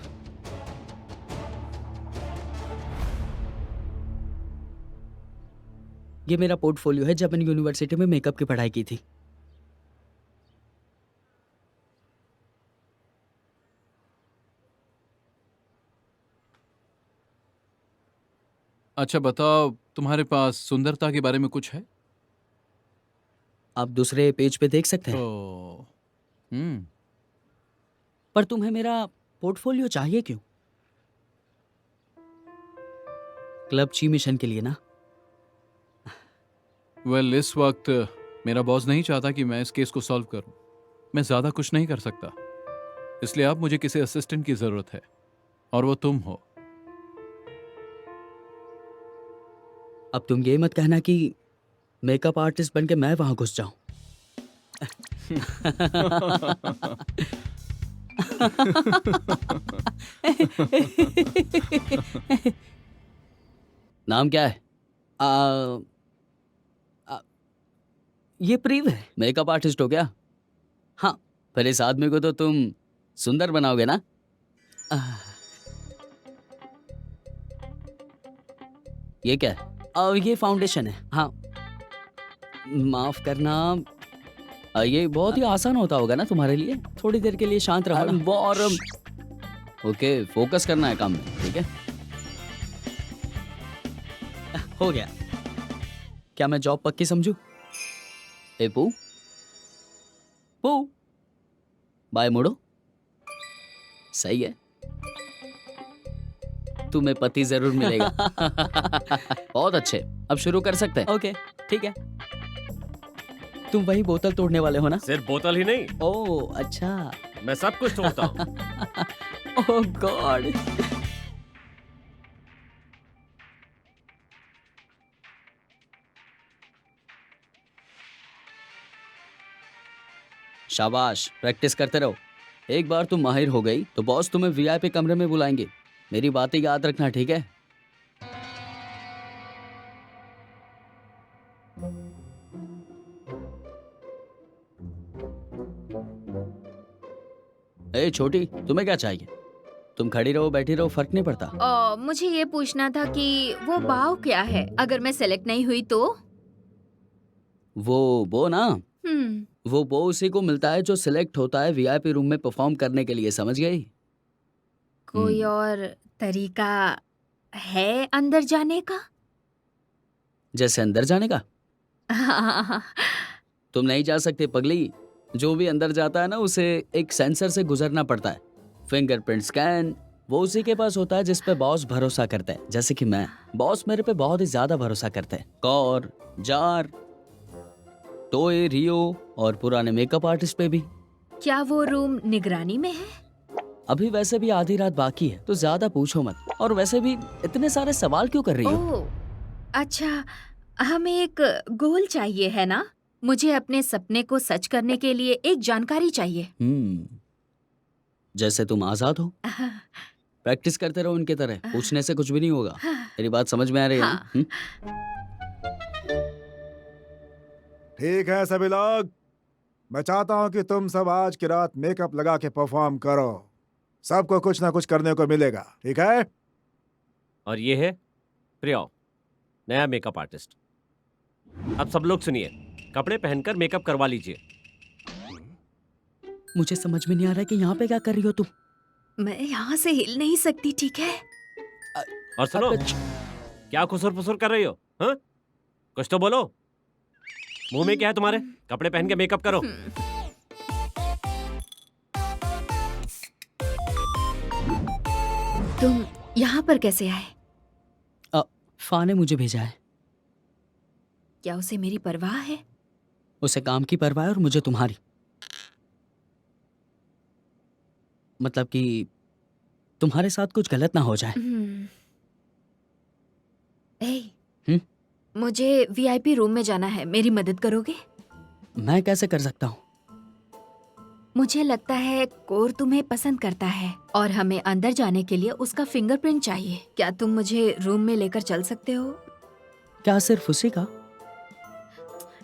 ये मेरा पोर्टफोलियो है जब मैंने यूनिवर्सिटी में मेकअप की पढ़ाई की थी।
अच्छा बताओ, तुम्हारे पास सुंदरता के बारे में कुछ है?
आप दूसरे पेज पे देख सकते हैं।
ओ,
पर तुम्हें मेरा पोर्टफोलियो चाहिए क्यों? क्लब ची मिशन के लिए ना?
वेल, इस वक्त मेरा बॉस नहीं चाहता कि मैं इस केस को सॉल्व करूं। मैं ज्यादा कुछ नहीं कर सकता, इसलिए अब मुझे किसी असिस्टेंट की जरूरत है, और वो तुम हो।
अब तुम ये मत कहना कि मेकअप आर्टिस्ट बनके मैं वहां घुस जाऊं। नाम क्या है? ये प्रीव है। मेकअप आर्टिस्ट हो क्या? हाँ, पर इस आदमी को तो तुम सुंदर बनाओगे ना? ये क्या है? ये फाउंडेशन है। हाँ, माफ करना, ये बहुत ही आसान होता होगा ना तुम्हारे लिए? थोड़ी देर के लिए शांत रहो ना। और ओके, फोकस करना है काम में, ठीक है? हो गया। क्या मैं जॉब पक्की समझू? ए पू, पू, बाय मुड़ो। सही है, तुम्हें पति जरूर मिलेगा। बहुत अच्छे, अब शुरू कर सकते हैं। ओके, ठीक है। तुम वही बोतल तोड़ने वाले हो ना?
सिर्फ बोतल ही नहीं,
ओह अच्छा।
मैं सब कुछ तोड़ता हूँ।
ओह गॉड। शाबाश, प्रैक्टिस करते रहो। एक बार तुम माहिर हो गई तो बॉस तुम्हें वीआईपी कमरे में बुलाएंगे। मेरी बातें याद रखना, ठीक है? ए छोटी, तुम्हें क्या चाहिए? तुम खड़ी रहो बैठी रहो, फर्क नहीं पड़ता।
मुझे ये पूछना था कि वो भाव क्या है अगर मैं सेलेक्ट नहीं हुई तो?
वो ना,
हम्म।
वो उसी को मिलता है जो सिलेक्ट होता है वीआईपी रूम में परफॉर्म करने के लिए, समझ गई?
कोई और तरीका है अंदर जाने का?
जैसे अंदर जाने का? तुम नहीं जा सकते पगली। जो भी अंदर जाता है ना, उसे एक सेंसर से गुजरना पड़ता है। फिंगरप्रिंट स्कैन वो उसी के पास होता है जिस पे बॉस भरोसा करता है। जैसे कि मैं, बॉस मेरे पे बहुत ही ज्यादा भरोसा करते हैं। कौर, जार, टोए, रियो और पुराने मेकअप आर्टिस्ट पे भी।
क्या वो रूम निगरानी में है?
अभी वैसे भी आधी रात बाकी है तो ज्यादा पूछो मत। और वैसे भी इतने सारे सवाल क्यों कर रही हो?
ओह, अच्छा, हमें एक गोल चाहिए है ना? मुझे अपने सपने को सच करने के लिए एक जानकारी चाहिए।
जैसे तुम आजाद हो। प्रैक्टिस करते रहो उनके तरह, पूछने से कुछ भी नहीं होगा। मेरी बात समझ में आ रही है ना?
हाँ।
ठीक है सभी लोग, मैं चाहता हूं कि तुम सब आज की रात मेकअप लगा के परफॉर्म करो। सबको कुछ ना कुछ करने को मिलेगा, ठीक है?
और ये है प्रियो, नया मेकअप आर्टिस्ट। अब सब लोग सुनिए, कपड़े पहनकर मेकअप करवा लीजिए।
मुझे समझ में नहीं आ रहा कि यहाँ पे क्या कर रही हो तुम?
मैं यहाँ से हिल नहीं सकती, ठीक है?
और सुनो, क्या खुसुर फुसुर कर रही हो? हाँ, कुछ तो बोलो। मुंह में क्या है तुम्हारे? कपड़े पहन के मेकअप करो।
तुम यहाँ पर कैसे आए?
फा ने मुझे भेजा है।
क्या उसे मेरी परवाह है?
उसे काम की परवाह है और मुझे तुम्हारी। मतलब कि तुम्हारे साथ कुछ गलत ना हो जाए।
ए, मुझे वीआईपी रूम में जाना है, मेरी मदद करोगे?
मैं कैसे कर सकता हूँ?
मुझे लगता है कोर तुम्हें पसंद करता है और हमें अंदर जाने के लिए उसका फिंगरप्रिंट चाहिए। क्या तुम मुझे रूम में लेकर चल सकते हो?
क्या सिर्फ उसी का?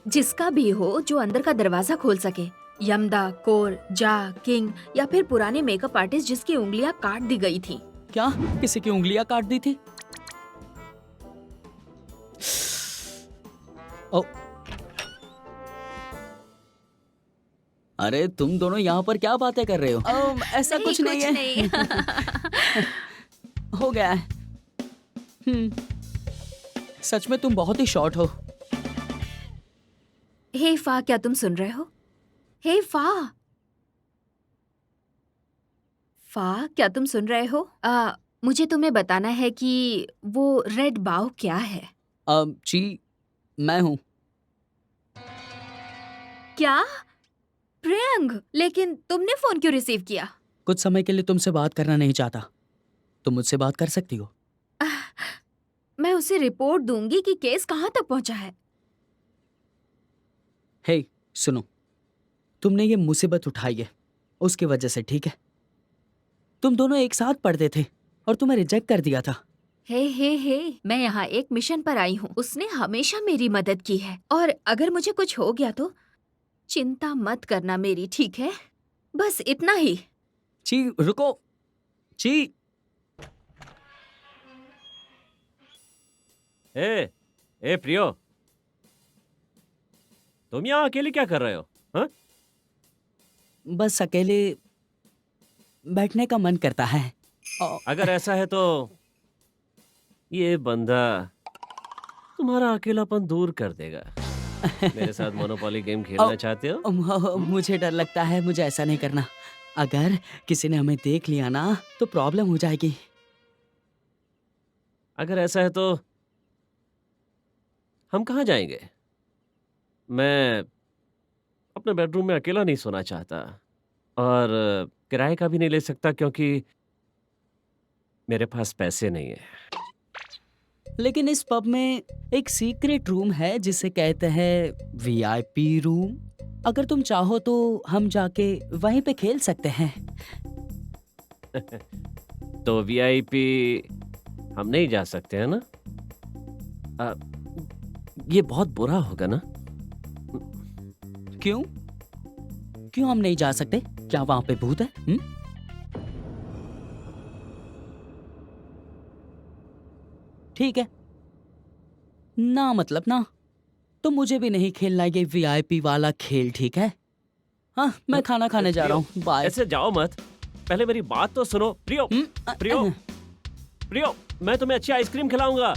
जिसका भी हो जो अंदर का दरवाजा खोल सके। यमदा, कोर, जा, किंग या फिर पुराने मेकअप आर्टिस्ट जिसकी उंगलियां काट दी गई थी।
क्या किसी की उंगलियां काट दी थी? ओ, अरे तुम दोनों यहाँ पर क्या बातें कर रहे हो? ऐसा कुछ नहीं है। हो गया है। सच में तुम बहुत ही शॉर्ट हो।
हे फा, क्या तुम सुन रहे हो? हे फा, फा, क्या तुम सुन रहे हो? मुझे तुम्हें बताना है कि वो रेड बाव क्या है।
जी, मैं हूँ।
क्या? प्रियंक, लेकिन तुमने फोन क्यों रिसीव किया?
कुछ समय के लिए तुमसे बात करना नहीं चाहता। तुम मुझसे बात कर सकती हो।
मैं उसे रिपोर्ट दूंगी कि केस कहाँ तक पहुंचा है।
हे, सुनो, तुमने ये मुसीबत उठाई है उसकी वजह से, ठीक है? तुम दोनों एक साथ पढ़ते थे और तुम्हें रिजेक्ट कर दिया था।
हे, मैं यहाँ एक मिशन पर आई हूँ। उसने हमेशा मेरी मदद की है और अगर मुझे कुछ हो गया तो चिंता मत करना मेरी, ठीक है? बस इतना ही।
जी रुको, जी।
ए प्रियो, तुम यहाँ अकेले क्या कर रहे हो? हाँ?
बस अकेले बैठने का मन करता है।
अगर ऐसा है तो ये बंदा तुम्हारा अकेलापन दूर कर देगा। मेरे साथ मोनोपोली गेम खेलना चाहते हो?
मुझे डर लगता है, मुझे ऐसा नहीं करना। अगर किसी ने हमें देख लिया ना तो प्रॉब्लम हो जाएगी।
अगर ऐसा है तो हम कहाँ जाएंगे? मैं अपने बेडरूम में अकेला नहीं सोना चाहता और किराए का भी नहीं ले सकता क्योंकि मेरे पास पैसे नहीं है।
लेकिन इस पब में एक सीक्रेट रूम है जिसे कहते हैं वीआईपी रूम। अगर तुम चाहो तो हम जाके वहीं पे खेल सकते हैं।
तो वीआईपी हम नहीं जा सकते हैं ना? ये बहुत बुरा होगा ना?
क्यों? क्यों हम नहीं जा सकते? क्या वहां पे भूत है? ठीक है ना, मतलब ना, तो मुझे भी नहीं खेलना ये वीआईपी वाला खेल, ठीक है? हाँ, मैं खाना खाने जा रहा हूँ। बाय।
ऐसे जाओ मत, पहले मेरी बात तो सुनो। प्रियो, प्रियो, प्रियो, मैं तुम्हें अच्छी आइसक्रीम खिलाऊंगा,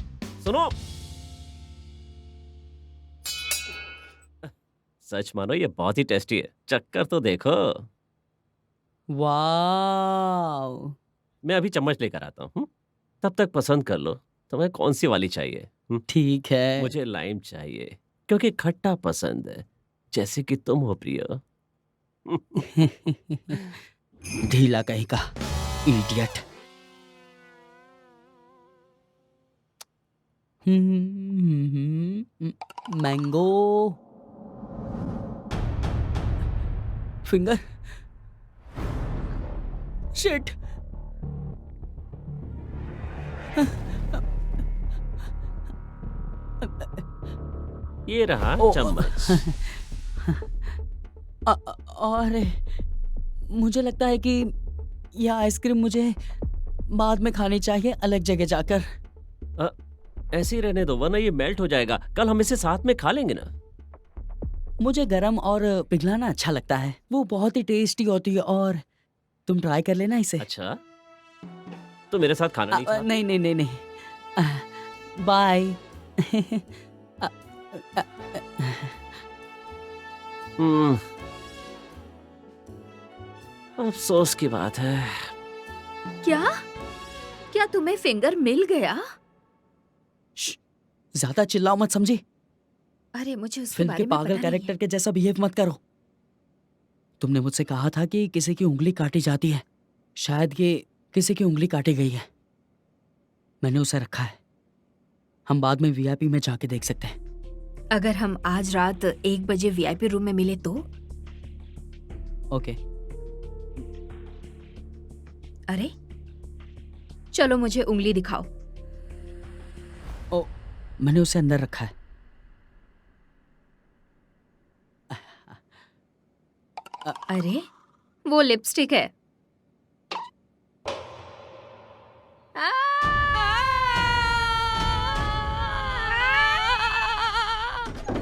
सुनो। सच मानो ये बहुत ही टेस्टी है, चक्कर तो देखो।
वाव।
मैं अभी चम्मच लेकर आता हूँ, तब तक पसंद कर लो तुम्हें कौन सी वाली चाहिए।
ठीक है।
मुझे लाइम चाहिए क्योंकि खट्टा पसंद है, जैसे कि तुम हो प्रियो।
ढीला कहीं का इडियट। Mango finger. शिट।
ये रहा चम्मच।
अरे मुझे लगता है कि यह आइसक्रीम मुझे बाद में खानी चाहिए, अलग जगह जाकर।
ऐसे ही रहने दो वरना ये मेल्ट हो जाएगा, कल हम इसे साथ में खा लेंगे ना।
मुझे गरम और पिघलाना अच्छा लगता है, वो बहुत ही टेस्टी होती है और तुम ट्राई कर लेना इसे।
अच्छा, तो मेरे साथ खाना नहीं खाते?
नहीं नहीं नहीं नहीं, बाय।
अफसोस की बात है।
क्या? क्या तुम्हें फिंगर मिल गया?
ज्यादा चिल्लाओ मत, समझी?
अरे मुझे उसके
फिल्म
बारे
के
में
पागल
पता नहीं
कैरेक्टर के जैसा बिहेव मत करो। तुमने मुझसे कहा था कि किसी की उंगली काटी जाती है, शायद ये किसी की उंगली काटी गई है। मैंने उसे रखा है, हम बाद में वीआईपी में जाके देख सकते हैं।
अगर हम आज रात 1 बजे वीआईपी रूम में मिले तो?
ओके।
अरे चलो मुझे उंगली दिखाओ।
ओ, मैंने उसे अंदर रखा है।
अरे वो लिपस्टिक है।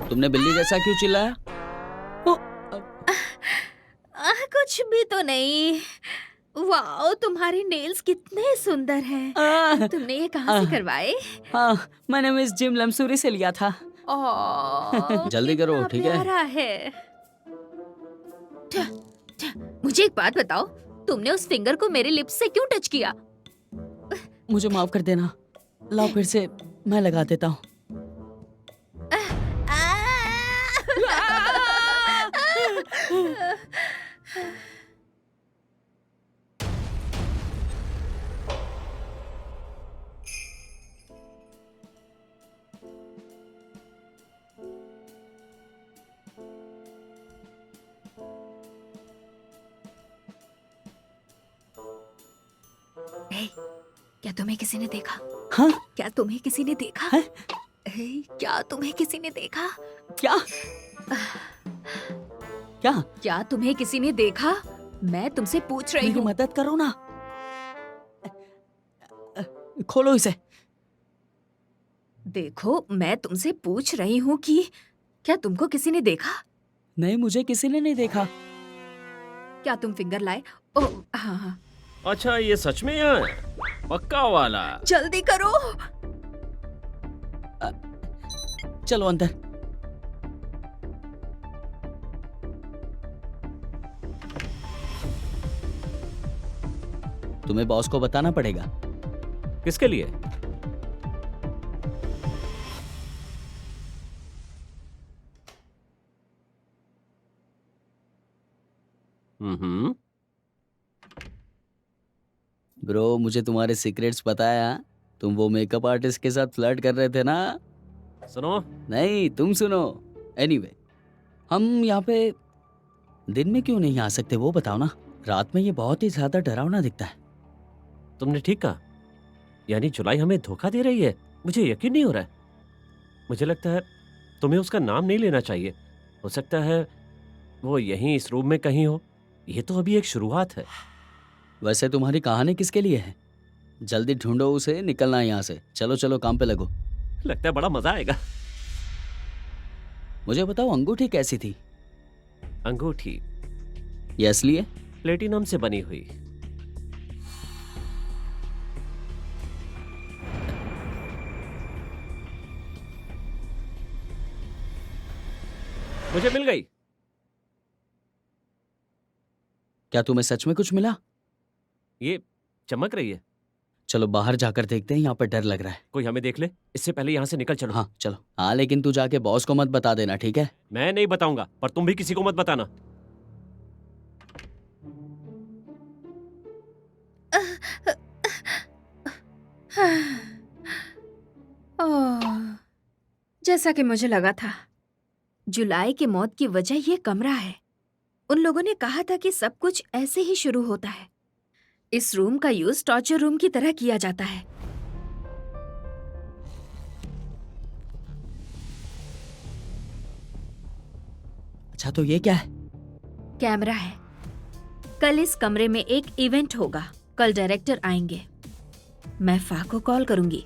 तुमने बिल्ली जैसा क्यों चिल्लाया?
कुछ भी तो नहीं। वाओ, तुम्हारे नेल्स कितने सुंदर हैं। तुमने ये कहाँ से करवाए?
हाँ, मैंने मिस जिम लमसूरी से लिया था। जल्दी करो,
कितना
ठीक है?
प्यारा है। मुझे एक बात बताओ, तुमने उस फिंगर को मेरे लिप्स से क्यों टच किया?
मुझे माफ कर देना, लाओ फिर से मैं लगा देता हूँ।
क्या तुम्हें किसी ने देखा?
हाँ?
क्या तुम्हें किसी ने देखा?
है?
क्या तुम्हें किसी ने देखा?
क्या? क्या?
क्या तुम्हें किसी ने देखा? मैं तुमसे पूछ रही
मेरी
हूँ।
मदद करो ना। खोलो इसे।
देखो, मैं तुमसे पूछ रही हूँ कि क्या तुमको किसी ने देखा?
नहीं, मुझे किसी ने नहीं देखा।
क्या तुम फिंगर लाए? ओह हाँ हाँ।
अच्छा, ये सच में यहाँ है? पक्का वाला?
जल्दी करो।
चलो अंदर। तुम्हें बॉस को बताना पड़ेगा।
किसके लिए? हम्म।
ब्रो मुझे तुम्हारे सीक्रेट्स पता है हाँ? तुम वो मेकअप आर्टिस्ट के साथ फ्लर्ट कर रहे थे ना?
सुनो,
नहीं तुम सुनो। एनीवे हम यहाँ पे दिन में क्यों नहीं आ सकते वो बताओ ना। रात में ये बहुत ही ज्यादा डरावना दिखता है।
तुमने ठीक कहा। यानी जुलाई हमें धोखा दे रही है। मुझे यकीन नहीं हो रहा है। मुझे लगता है तुम्हें उसका नाम नहीं लेना चाहिए। हो सकता है वो यहीं इस रूम में कहीं हो। ये तो अभी एक शुरुआत है।
वैसे तुम्हारी कहानी किसके लिए है? जल्दी ढूंढो उसे, निकलना है यहाँ से। चलो चलो काम पे लगो।
लगता है बड़ा मजा आएगा।
मुझे बताओ अंगूठी कैसी थी?
अंगूठी
ये असली है?
प्लेटिनम से बनी हुई। मुझे मिल गई।
क्या तुम्हें सच में कुछ मिला?
ये चमक रही है।
चलो बाहर जाकर देखते हैं, यहाँ पर डर लग रहा है।
कोई हमें देख ले इससे पहले यहाँ से निकल चलो।
हाँ चलो। हाँ लेकिन तू जाके बॉस को मत बता देना, ठीक है?
मैं नहीं बताऊंगा, पर तुम भी किसी को मत बताना।
ओह, जैसा कि मुझे लगा था, जुलाई की मौत की वजह ये कमरा है। उन लोगों ने कहा था कि सब कुछ ऐसे ही शुरू होता है। इस रूम का यूज टॉर्चर रूम की तरह किया जाता है।
अच्छा तो ये क्या है?
कैमरा है। कल इस कमरे में एक इवेंट होगा। कल डायरेक्टर आएंगे। मैं फा को कॉल करूंगी।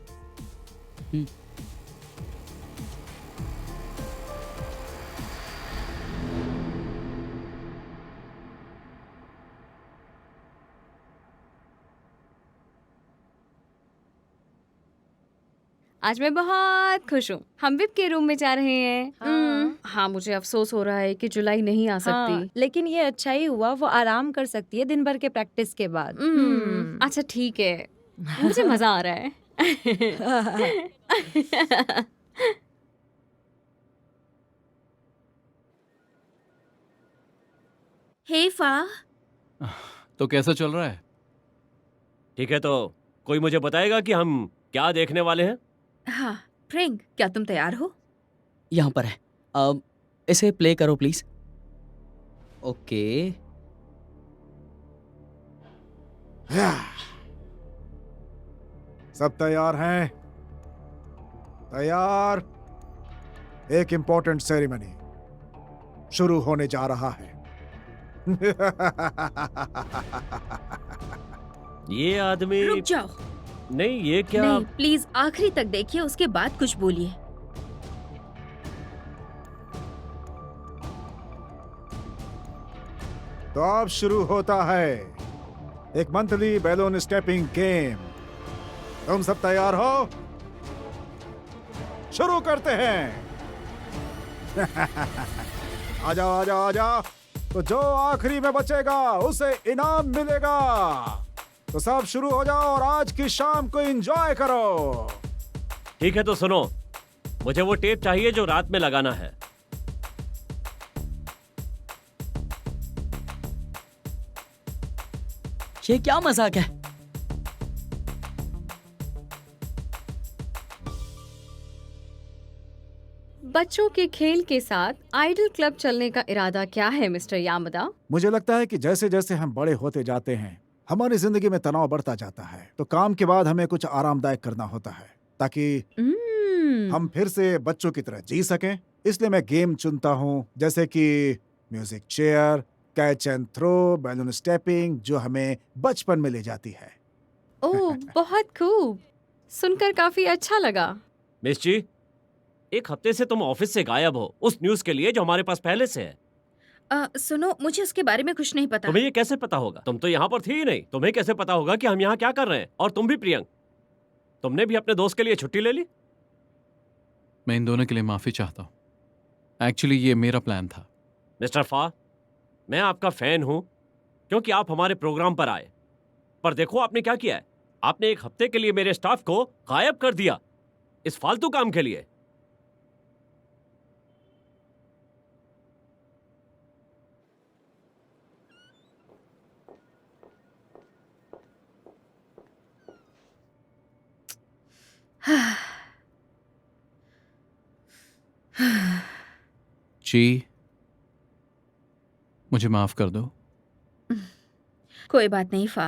आज मैं बहुत खुश हूँ। हम विप के रूम में जा रहे हैं।
हाँ।
हाँ मुझे अफसोस हो रहा है कि जुलाई नहीं आ सकती।
हाँ, लेकिन ये अच्छा ही हुआ, वो आराम कर सकती है दिन भर के प्रैक्टिस के बाद।
अच्छा ठीक है, मुझे मजा आ रहा है।
हे फा,
तो कैसा चल रहा है?
ठीक है, तो कोई मुझे बताएगा कि हम क्या देखने वाले हैं?
हाँ फ्रेंक, क्या तुम तैयार हो?
यहाँ पर है। इसे प्ले करो प्लीज। ओके।
सब तैयार हैं? तैयार। एक इंपॉर्टेंट सेरेमनी शुरू होने जा रहा है।
ये आदमी
रुक जाओ।
नहीं, ये क्या?
नहीं प्लीज आखिरी तक देखिए, उसके बाद कुछ बोलिए।
तो अब शुरू होता है एक मंथली बैलून स्टेपिंग गेम। तुम सब तैयार हो? शुरू करते हैं। आ जाओ आ जाओ आ जाओ। तो जो आखिरी में बचेगा उसे इनाम मिलेगा। तो सब शुरू हो जाओ और आज की शाम को एंजॉय करो।
ठीक है, तो सुनो, मुझे वो टेप चाहिए जो रात में लगाना है।
ये क्या मजाक है?
बच्चों के खेल के साथ आइडल क्लब चलने का इरादा क्या है मिस्टर यामदा?
मुझे लगता है कि जैसे जैसे हम बड़े होते जाते हैं हमारी जिंदगी में तनाव बढ़ता जाता है। तो काम के बाद हमें कुछ आरामदायक करना होता है ताकि हम फिर से बच्चों की तरह जी सकें। इसलिए मैं गेम चुनता हूँ, जैसे कि music chair, catch and throw, balloon stepping, जो हमें बचपन में ले जाती है।
ओह बहुत खूब, सुनकर काफी अच्छा लगा।
मिस जी, एक हफ्ते से तुम ऑफिस से गायब हो उस न्यूज के लिए जो हमारे पास पहले से है।
सुनो, मुझे उसके बारे में कुछ नहीं पता।
तुम्हें ये कैसे पता होगा? तुम तो यहाँ पर थी ही नहीं। तुम्हें कैसे पता होगा कि हम यहाँ क्या कर रहे हैं? और तुम भी प्रियंक, तुमने भी अपने दोस्त के लिए छुट्टी ले ली?
मैं इन दोनों के लिए माफी चाहता हूँ। एक्चुअली ये मेरा प्लान था।
मिस्टर फा, मैं आपका फैन हूं क्योंकि आप हमारे प्रोग्राम पर आए, पर देखो आपने क्या किया है। आपने एक हफ्ते के लिए मेरे स्टाफ को गायब कर दिया इस फालतू काम के लिए।
जी, मुझे माफ कर दो।
कोई बात नहीं फा,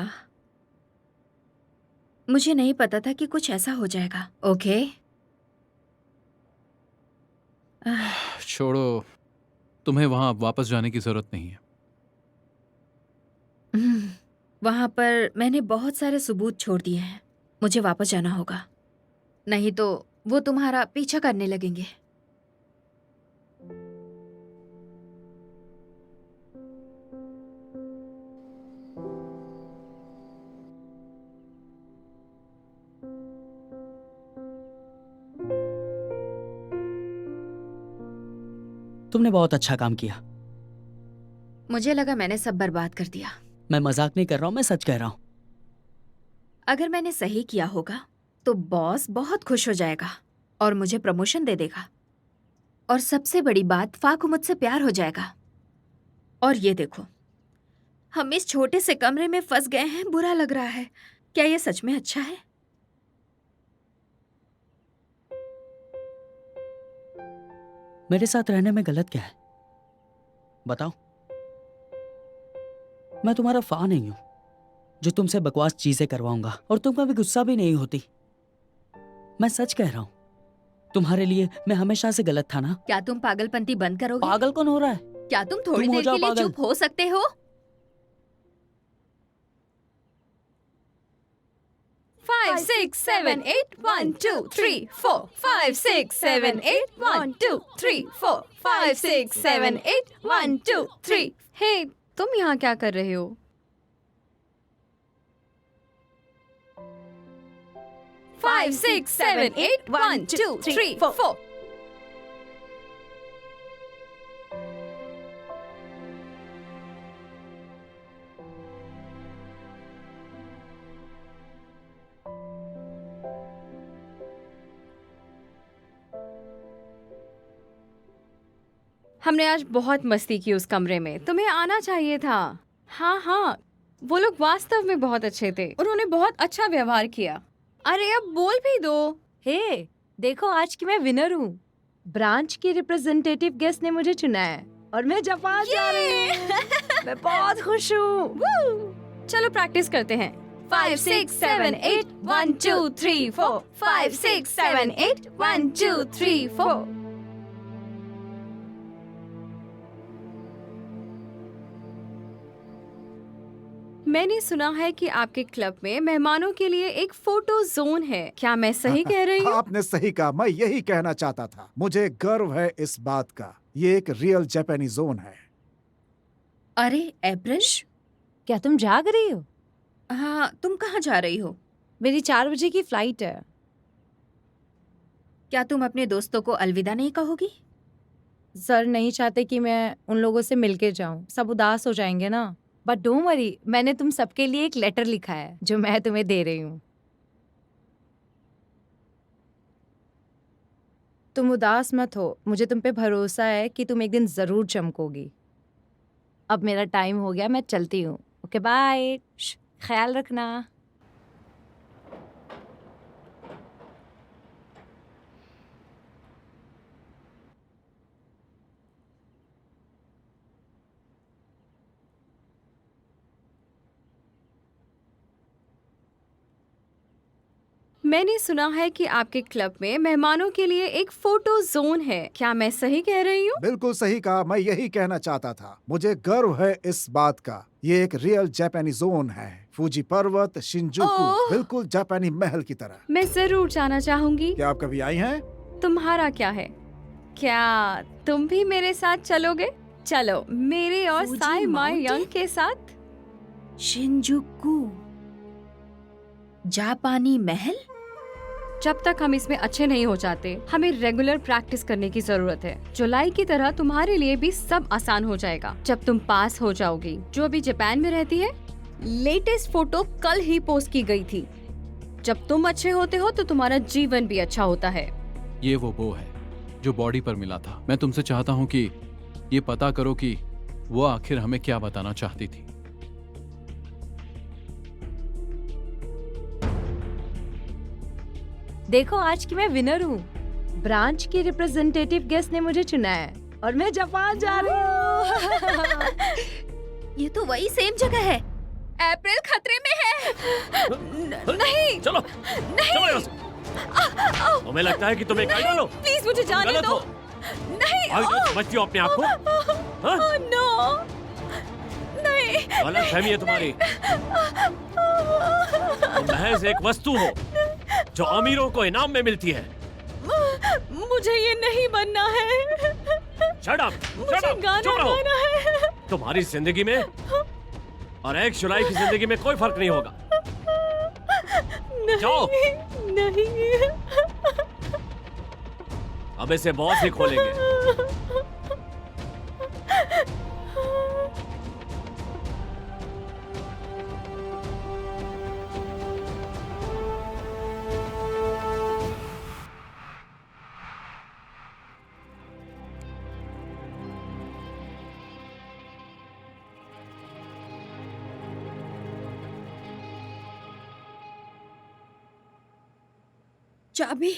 मुझे नहीं पता था कि कुछ ऐसा हो जाएगा। ओके
छोड़ो, तुम्हें वहां वापस जाने की जरूरत नहीं है।
वहां पर मैंने बहुत सारे सबूत छोड़ दिए हैं, मुझे वापस जाना होगा, नहीं तो वो तुम्हारा पीछा करने लगेंगे।
तुमने बहुत अच्छा काम किया।
मुझे लगा मैंने सब बर्बाद कर दिया।
मैं मजाक नहीं कर रहा हूँ, मैं सच कह रहा हूँ।
अगर मैंने सही किया होगा तो बॉस बहुत खुश हो जाएगा और मुझे प्रमोशन दे देगा, और सबसे बड़ी बात, फा को मुझसे प्यार हो जाएगा। और ये देखो, हम इस छोटे से कमरे में फंस गए हैं, बुरा लग रहा है। क्या ये सच में अच्छा है?
मेरे साथ रहने में गलत क्या है बताओ? मैं तुम्हारा फा नहीं हूं जो तुमसे बकवास चीजें करवाऊंगा, और तुम कभी गुस्सा भी नहीं होती। मैं सच कह रहा हूं, तुम्हारे लिए मैं हमेशा से गलत था ना।
क्या तुम पागलपंती बंद करोगे?
पागल कौन हो रहा है?
क्या तुम थोड़ी
तुम हो
देर
जाओ
के लिए
पागल।
चुप हो सकते हो?
5, 6, 7, 8, 1, 2, 3, 4, 5, 6, 7, 8, 1, 2, 3, 4, 5, 6, 7, 8, 1, 2, 3। हे, तुम यहाँ क्या कर रहे हो? Five, six, seven, eight, 1, 2, 3, 4. हमने आज बहुत मस्ती की उस कमरे में, तुम्हें आना चाहिए था। हाँ हाँ, वो लोग वास्तव में बहुत अच्छे थे, उन्होंने बहुत अच्छा व्यवहार किया। अरे अब बोल भी दो।
हे, देखो आज की मैं विनर हूँ। ब्रांच के रिप्रेजेंटेटिव गेस्ट ने मुझे चुना है और मैं जापान जा रही हूँ। मैं बहुत खुश हूँ।
चलो प्रैक्टिस करते हैं। 5, 6, 7, 8, 1, 2, 3, 4. 5, 6, 7, 8, 1, 2, 3, 4. मैंने सुना है कि आपके क्लब में मेहमानों के लिए एक फोटो जोन है। क्या मैं सही कह रही हूँ?
आपने सही कहा, मैं यही कहना चाहता था। मुझे गर्व है इस बात का, ये एक रियल जापानी जोन है।
अरे एप्रिश,
क्या तुम जाग रही हो?
हाँ, तुम कहाँ जा रही हो?
मेरी 4 बजे की फ्लाइट है।
क्या तुम अपने दोस्तों को अलविदा नहीं कहोगी?
सर नहीं चाहते कि मैं उन लोगों से मिलके जाऊं, सब उदास हो जाएंगे ना। बट डोंट वरी, मैंने तुम सबके लिए एक लेटर लिखा है जो मैं तुम्हें दे रही हूँ। तुम उदास मत हो, मुझे तुम पे भरोसा है कि तुम एक दिन जरूर चमकोगी। अब मेरा टाइम हो गया, मैं चलती हूँ। ओके बाय, ख्याल रखना।
मैंने सुना है कि आपके क्लब में मेहमानों के लिए एक फोटो जोन है। क्या मैं सही कह रही हूँ?
बिल्कुल सही कहा, मैं यही कहना चाहता था। मुझे गर्व है इस बात का, ये एक रियल जापानी जोन है। फूजी पर्वत, शिंजुकू,
ओह!
बिल्कुल जापानी महल की तरह।
मैं जरूर जाना चाहूंगी।
क्या आप कभी आई हैं?
तुम्हारा क्या है? क्या तुम भी मेरे साथ चलोगे? चलो मेरे और
फूजी
साई माई
माउंटेन?
यंग के साथ।
शिंजुकू जापानी महल?
जब तक हम इसमें अच्छे नहीं हो जाते, हमें रेगुलर प्रैक्टिस करने की जरूरत है। जुलाई की तरह तुम्हारे लिए भी सब आसान हो जाएगा जब तुम पास हो जाओगी। जो अभी जापान में रहती है, लेटेस्ट फोटो कल ही पोस्ट की गई थी। जब तुम अच्छे होते हो तो तुम्हारा जीवन भी अच्छा होता है।
ये वो है जो बॉडी पर मिला था। मैं तुमसे चाहता हूँ कि ये पता करो कि वो आखिर हमें क्या बताना चाहती थी।
देखो आज की मैं विनर हूँ। ब्रांच के रिप्रेजेंटेटिव गेस्ट ने मुझे चुना है और मैं जापान जा रही हूँ।
ये तो वही सेम जगह है। अप्रैल खतरे में है। नहीं
चलो चलो यहाँ से। तुम्हें लगता है कि तुम एक आइडल हो?
प्लीज मुझे जाने
गलत
दो।
हो।
नहीं।
आइडल समझती हो अपने आप को? हाँ?
नो नहीं।
गलत फहमी है तुम्हारी। तुम महज एक वस्तु हो जो अमीरों को इनाम में मिलती है।
मुझे ये नहीं बनना है।
Shut up!
मुझे
Shut up!
गाना
चुप रहो।
गाना है।
तुम्हारी जिंदगी में और एक शुराई की जिंदगी में कोई फर्क नहीं होगा। जाओ।
नहीं।
अब इसे बॉस ही खोलेंगे।
चाबी।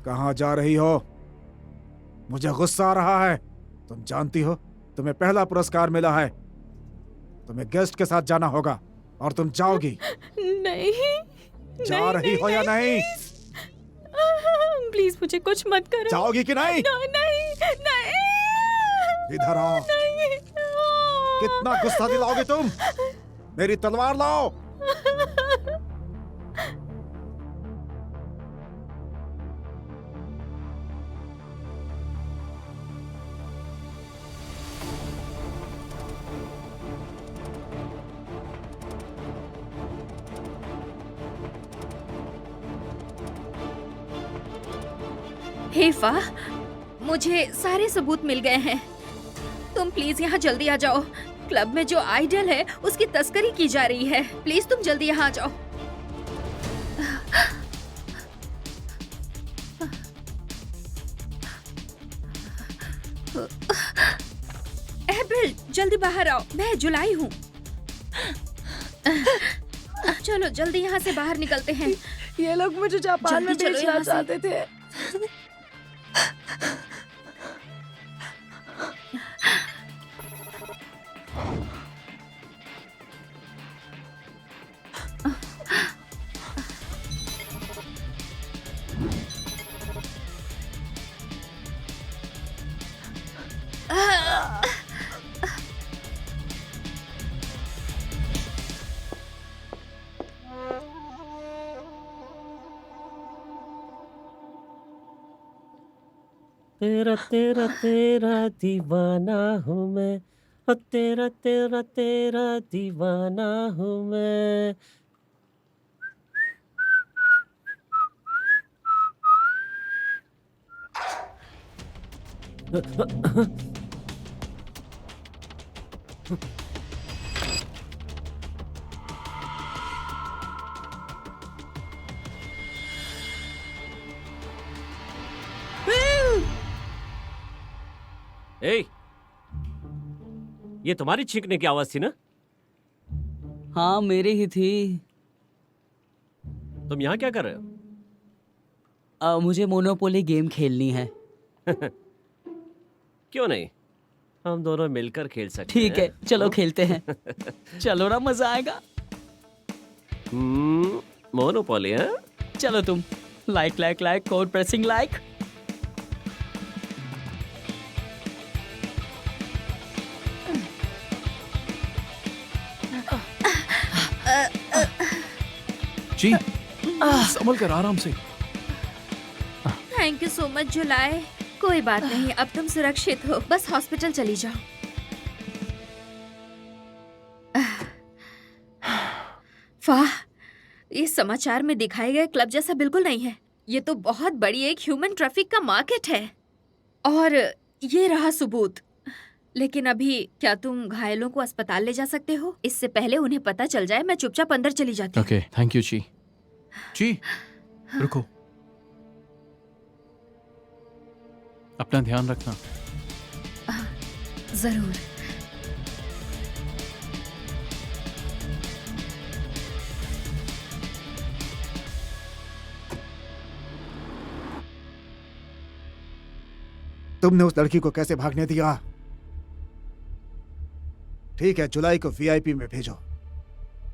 कहाँ जा रही हो? मुझे गुस्सा आ रहा है। तुम जानती हो तुम्हें पहला पुरस्कार मिला है। तुम्हें गेस्ट के साथ जाना होगा और तुम जाओगी।
नहीं।
जा
नहीं,
रही हो या नहीं?
प्लीज मुझे कुछ मत करो।
जाओगी कि नहीं?
नहीं नहीं।
इधर आओ।
नहीं।
कितना गुस्सा दिलाओगे तुम? मेरी तलवार लाओ।
हे फा, मुझे सारे सबूत मिल गए हैं। तुम प्लीज यहाँ जल्दी आ जाओ। क्लब में जो आइडल है उसकी तस्करी की जा रही है। प्लीज तुम जल्दी यहाँ आ जाओ। एप्रिल जल्दी बाहर आओ। मैं जुलाई हूँ। चलो जल्दी यहाँ से बाहर निकलते हैं।
ये लोग मुझे जापान में
जल्दी चलो
भेजना
यहाँ से।
चाहते थे।
तेरा तेरा तेरा दीवाना हूँ मैं। तेरा तेरा तेरा दीवाना हूँ मैं। ए, ये तुम्हारी छींकने की आवाज थी ना?
हाँ मेरी ही थी।
तुम यहाँ क्या कर रहे हो?
मुझे मोनोपोली गेम खेलनी है।
क्यों नहीं, हम दोनों मिलकर खेल सकते
ठीक है
हैं।
चलो खेलते हैं। चलो ना मजा आएगा।
मोनोपोली है।
चलो तुम like like like code pressing like.
ची संभल कर, आराम से।
थैंक यू सो मच जुलाई। कोई बात नहीं, अब तुम सुरक्षित हो, बस हॉस्पिटल चली जाओ। वाह, ये समाचार में दिखाए गए क्लब जैसा बिल्कुल नहीं है। ये तो बहुत बड़ी एक ह्यूमन ट्रैफिक का मार्केट है। और ये रहा सबूत। लेकिन अभी क्या तुम घायलों को अस्पताल ले जा सकते हो? इससे पहले उन्हें पता चल जाए, मैं चुपचाप अंदर चली जाती हूँ।
ओके, थैंक यू ची। ची रुको, अपना ध्यान रखना।
जरूर।
तुमने उस लड़की को कैसे भागने दिया? ठीक है, जुलाई को वीआईपी में भेजो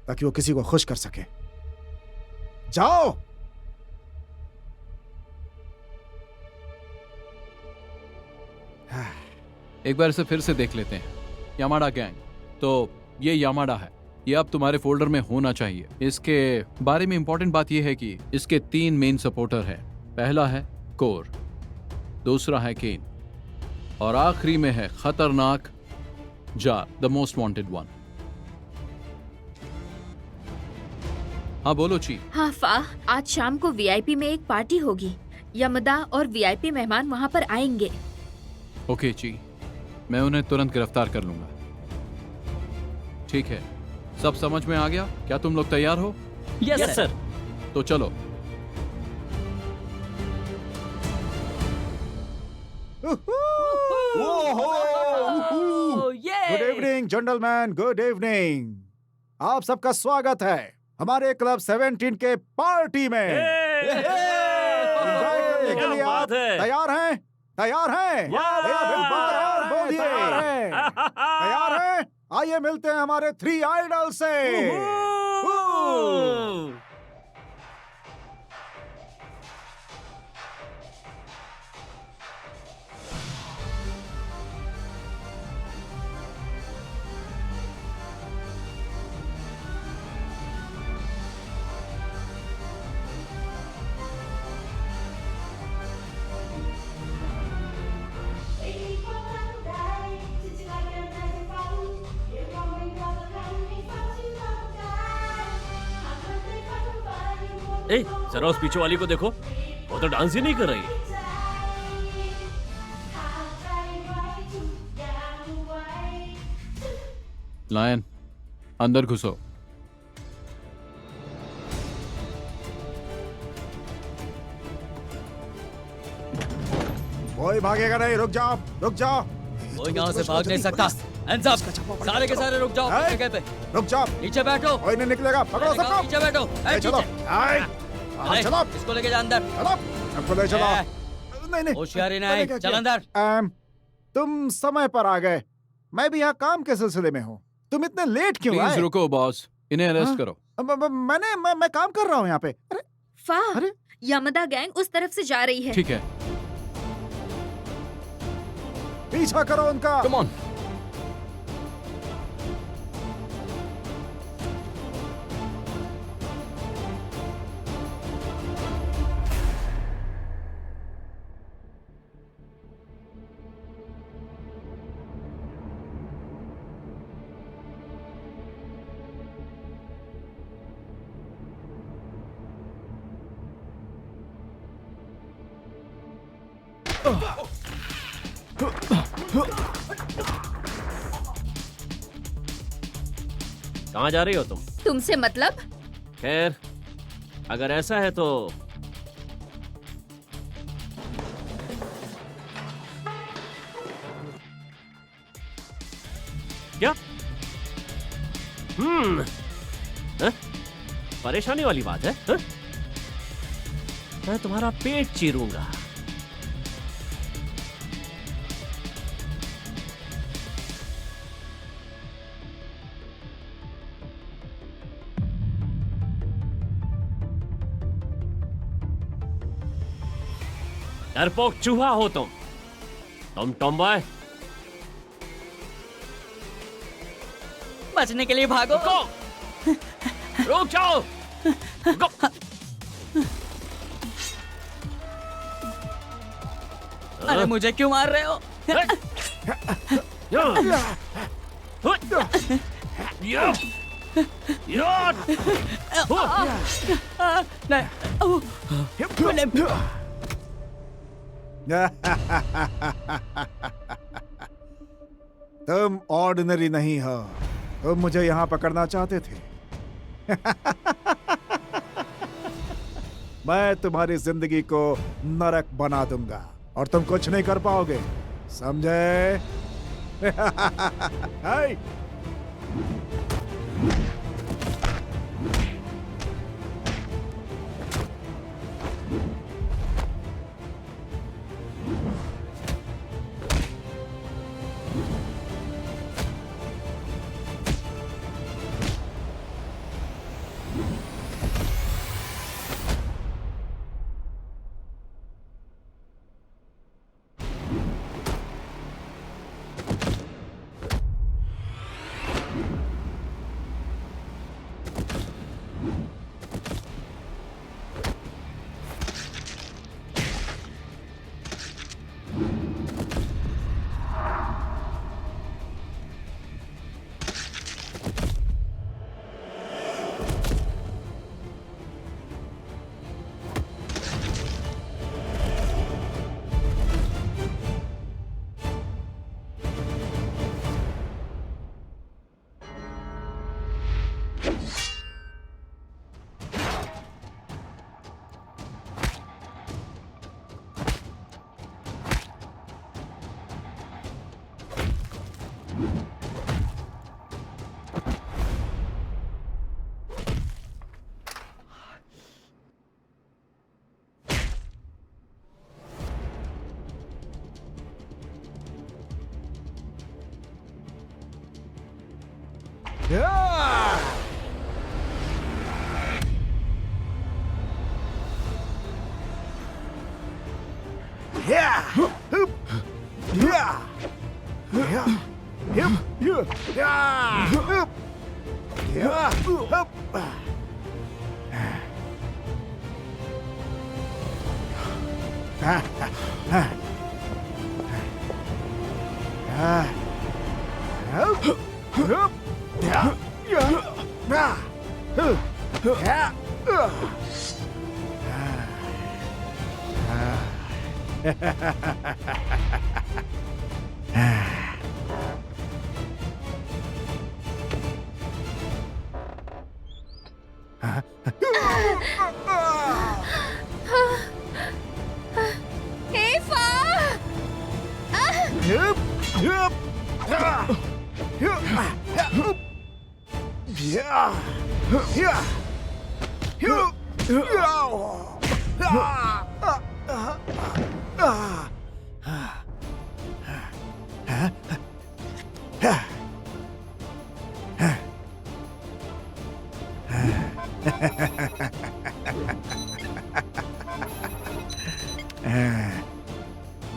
ताकि वो किसी को खुश कर सके। जाओ।
एक बार इसे फिर से देख लेते हैं। यामाडा गैंग, तो ये यामाडा है, ये अब तुम्हारे फोल्डर में होना चाहिए। इसके बारे में इंपॉर्टेंट बात यह है कि इसके 3 मेन सपोर्टर हैं। पहला है कोर, दूसरा है केन, और आखिरी में है खतरनाक jar, the most wanted one. हाँ बोलो ची।
हाँ फा, आज शाम को वीआईपी में एक पार्टी होगी। यमदा और वीआईपी मेहमान वहाँ पर आएंगे।
ओके ची, मैं उन्हें तुरंत गिरफ्तार कर लूंगा। ठीक है, सब समझ में आ गया? क्या तुम लोग तैयार हो?
Yes sir.
तो चलो।
Good evening gentleman, good evening. आप सबका स्वागत है हमारे क्लब 17 के पार्टी में। एंजॉय करने के लिए आप तैयार हैं? तैयार हैं? तैयार बोलिए। तैयार हैं? आइए मिलते हैं हमारे 3 आइडल से।
ए, जरा उस पीछे वाली को देखो, वो तो डांस ही नहीं कर रही।
लायन, अंदर घुसो।
कोई भागेगा नहीं, रुक जाओ, रुक जाओ।
कोई यहाँ से भाग नहीं सकता। Hands up! सारे के सारे रुक जाओ अपनी जगह पे।
रुक जाओ,
नीचे बैठो।
कोई नहीं निकलेगा। पकड़ो सबको।
नीचे बैठो। ए,
चलो,
नीचे।
आए, चलो,
इसको लेके जा अंदर।
चलो, सबको ले चलो। नहीं नहीं,
होशियारी
मैंने
नहीं,
क्या
चल
किया?
अंदर।
तुम समय पर आ गए। मैं भी यहाँ काम के सिलसिले में हूँ। तुम इतने लेट क्यों
प्लीज
आए?
रुको बॉस, इन्हें अरेस्ट
हाँ?
करो।
मैं काम कर रहा हूँ यहाँ पे। अरे
फा,
अरे
यमदा गैंग उस तरफ से जा रही है।
ठीक है,
पीछा करो उनका।
Come on.
कहाँ जा रही हो तुम?
तुमसे मतलब?
खैर, अगर ऐसा है तो क्या? हैं? परेशानी वाली बात है? हैं? मैं तुम्हारा पेट चीरूंगा। डरपोक चूहा हो तुम टॉमबॉय।
बचने के लिए भागो।
रुक जाओ। गो।
अरे मुझे क्यों मार रहे हो?
तुम ऑर्डिनरी नहीं हो। तुम मुझे यहाँ पकड़ना चाहते थे। मैं तुम्हारी जिंदगी को नरक बना दूंगा और तुम कुछ नहीं कर पाओगे, समझे? हाय।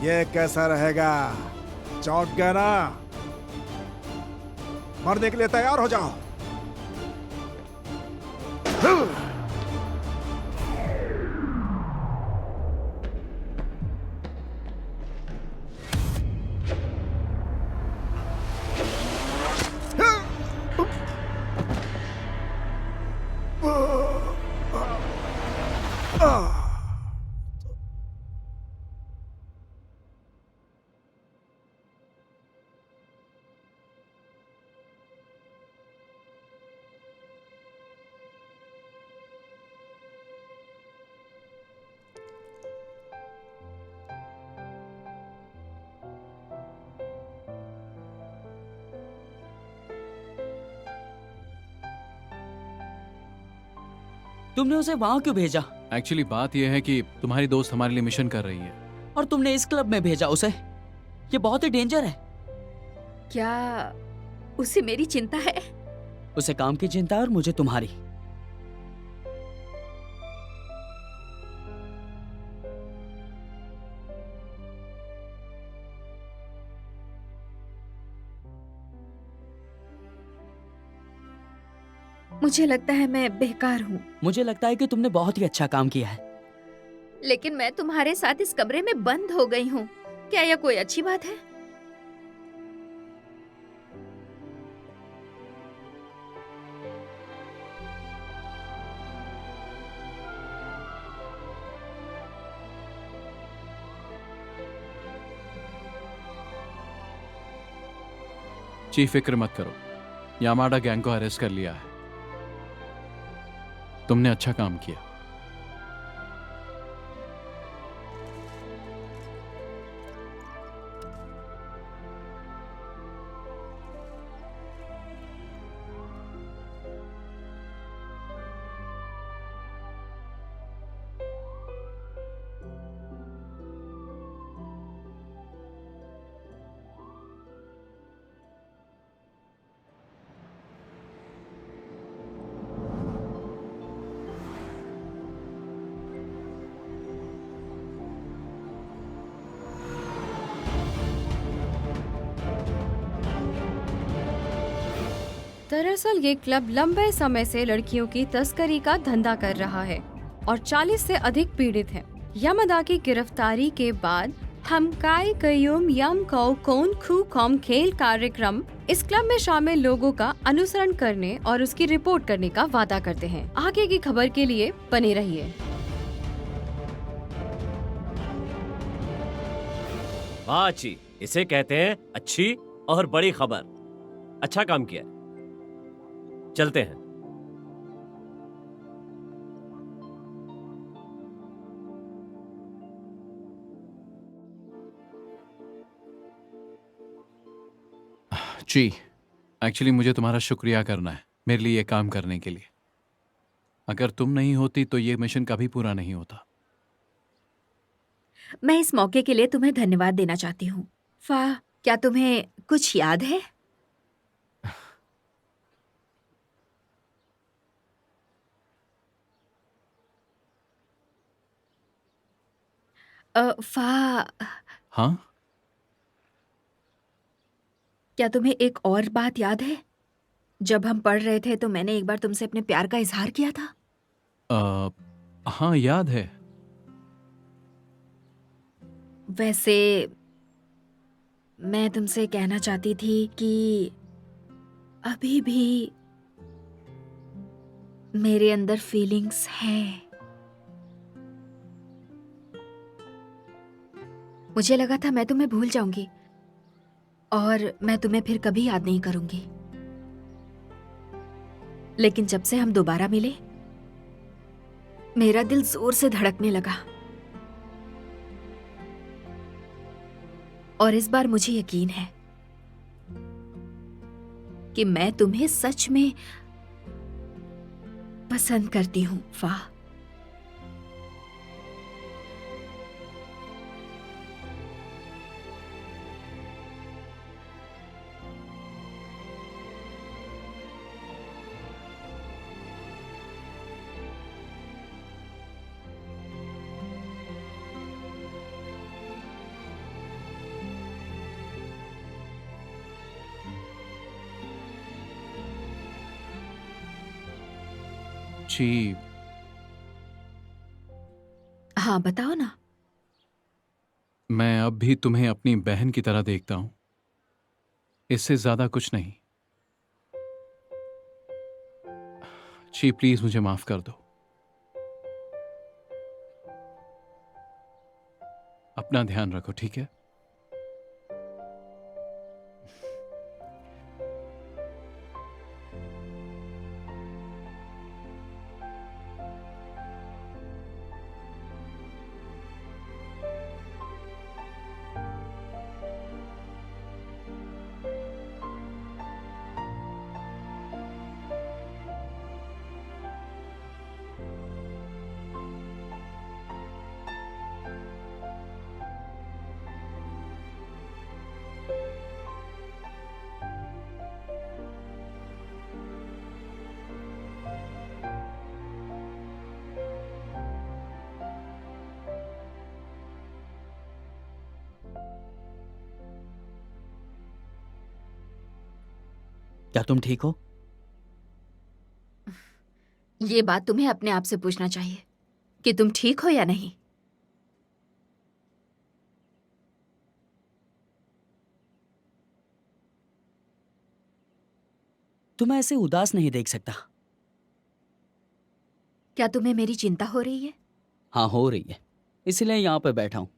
ये कैसा रहेगा? चौंक गया ना? मरने के लिए तैयार हो जाओ।
तुमने उसे वहां क्यों भेजा?
एक्चुअली बात यह है कि तुम्हारी दोस्त हमारे लिए मिशन कर रही है।
और तुमने इस क्लब में भेजा उसे? ये बहुत ही डेंजर है।
क्या उसे मेरी चिंता है?
उसे काम की चिंता है और मुझे तुम्हारी।
मुझे लगता है मैं बेकार हूँ,
मुझे लगता है कि तुमने बहुत ही अच्छा काम किया है।
लेकिन मैं तुम्हारे साथ इस कमरे में बंद हो गई हूँ। क्या यह कोई अच्छी बात है?
चीफ, फिक्र मत करो, यामाडा गैंग को अरेस्ट कर लिया है। तुमने अच्छा काम किया।
दरअसल ये क्लब लंबे समय से लड़कियों की तस्करी का धंधा कर रहा है और 40 से अधिक पीड़ित हैं। यामादा की गिरफ्तारी के बाद हम काई कयूम यम कौ कोन खू कॉम खेल कार्यक्रम इस क्लब में शामिल लोगों का अनुसरण करने और उसकी रिपोर्ट करने का वादा करते हैं। आगे की खबर के लिए बने रहिए।
वाह अच्छी, इसे कहते हैं अच्छी और बड़ी खबर। अच्छा काम किया, चलते हैं।
जी, एक्चुअली मुझे तुम्हारा शुक्रिया करना है मेरे लिए ये काम करने के लिए। अगर तुम नहीं होती तो ये मिशन कभी पूरा नहीं होता।
मैं इस मौके के लिए तुम्हें धन्यवाद देना चाहती हूँ। फाह, क्या तुम्हें कुछ याद है? फाह,
हाँ?
क्या तुम्हें एक और बात याद है? जब हम पढ़ रहे थे तो मैंने एक बार तुमसे अपने प्यार का इजहार किया था।
हाँ, याद है।
वैसे मैं तुमसे कहना चाहती थी कि अभी भी मेरे अंदर फीलिंग्स हैं। मुझे लगा था मैं तुम्हें भूल जाऊंगी और मैं तुम्हें फिर कभी याद नहीं करूंगी, लेकिन जब से हम दोबारा मिले मेरा दिल जोर से धड़कने लगा और इस बार मुझे यकीन है कि मैं तुम्हें सच में पसंद करती हूं। फाह,
जी,
हाँ बताओ ना।
मैं अब भी तुम्हें अपनी बहन की तरह देखता हूं, इससे ज्यादा कुछ नहीं। जी प्लीज मुझे माफ कर दो। अपना ध्यान रखो, ठीक है?
क्या तुम ठीक हो?
ये बात तुम्हें अपने आप से पूछना चाहिए कि तुम ठीक हो या नहीं।
तुम्हें ऐसे उदास नहीं देख सकता।
क्या तुम्हें मेरी चिंता हो रही है?
हाँ, हो रही है, इसलिए यहाँ पे बैठा हूँ।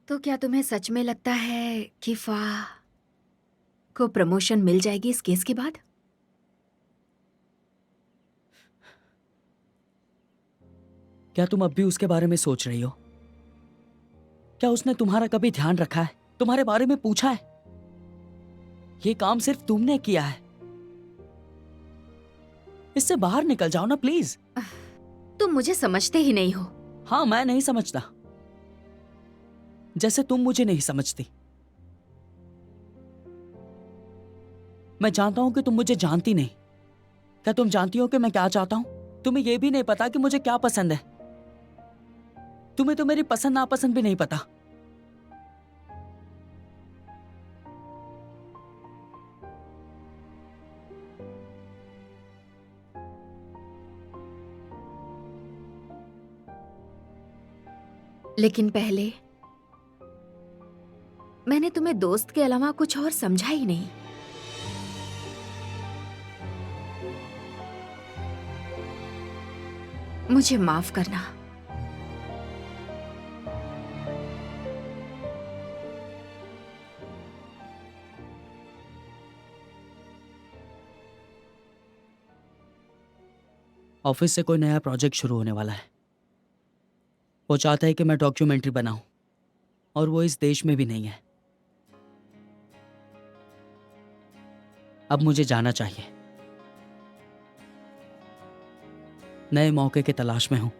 तो क्या तुम्हें सच में लगता है कि फाह को प्रमोशन मिल जाएगी इस केस के बाद?
क्या तुम अब भी उसके बारे में सोच रही हो? क्या उसने तुम्हारा कभी ध्यान रखा है, तुम्हारे बारे में पूछा है? ये काम सिर्फ तुमने किया है। इससे बाहर निकल जाओ ना प्लीज।
तुम मुझे समझते ही नहीं हो।
हाँ, मैं नहीं समझता, जैसे तुम मुझे नहीं समझती। मैं जानता हूं कि तुम मुझे जानती नहीं। क्या तुम जानती हो कि मैं क्या चाहता हूं? तुम्हें यह भी नहीं पता कि मुझे क्या पसंद है। तुम्हें तो मेरी पसंद नापसंद भी नहीं पता।
लेकिन पहले मैंने तुम्हें दोस्त के अलावा कुछ और समझा ही नहीं। मुझे माफ करना।
ऑफिस से कोई नया प्रोजेक्ट शुरू होने वाला है। वो चाहता है कि मैं डॉक्यूमेंट्री बनाऊं, और वो इस देश में भी नहीं है। अब मुझे जाना चाहिए। नए मौके की तलाश में हूं।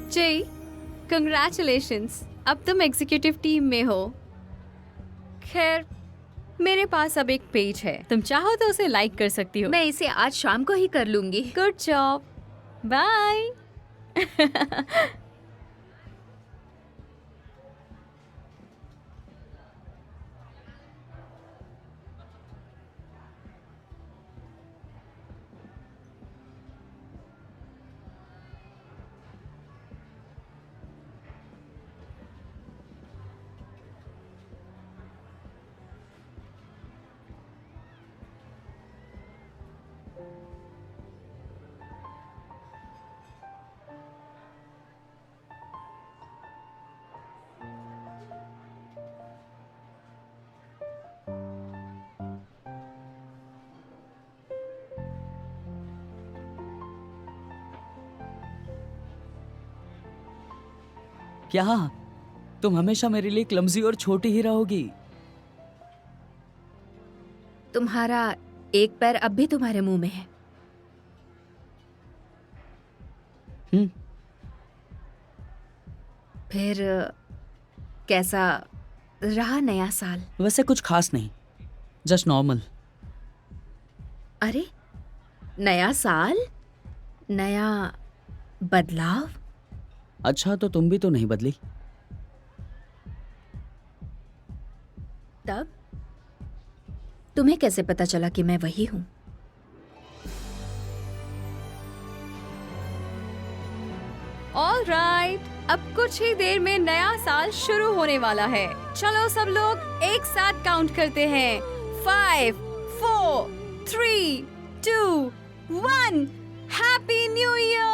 जय, कंग्रेचुलेशंस, अब तुम एग्जीक्यूटिव टीम में हो। खैर, मेरे पास अब एक पेज है, तुम चाहो तो उसे लाइक कर सकती हो।
मैं इसे आज शाम को ही कर लूंगी।
Good job, bye.
क्या तुम हमेशा मेरे लिए क्लमजी और छोटी ही रहोगी?
तुम्हारा एक पैर अब भी तुम्हारे मुंह में है।
हम्म।
फिर कैसा रहा नया साल?
वैसे कुछ खास नहीं, जस्ट नॉर्मल।
अरे नया साल, नया बदलाव।
अच्छा तो तुम भी तो नहीं बदली।
तब तुम्हें कैसे पता चला कि मैं वही हूं?
ऑलराइट, अब कुछ ही देर में नया साल शुरू होने वाला है। चलो सब लोग एक साथ काउंट करते हैं। 5, 4, 3, 2, 1। Happy new year.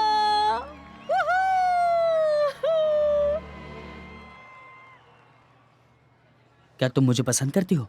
क्या तुम मुझे पसंद करती हो?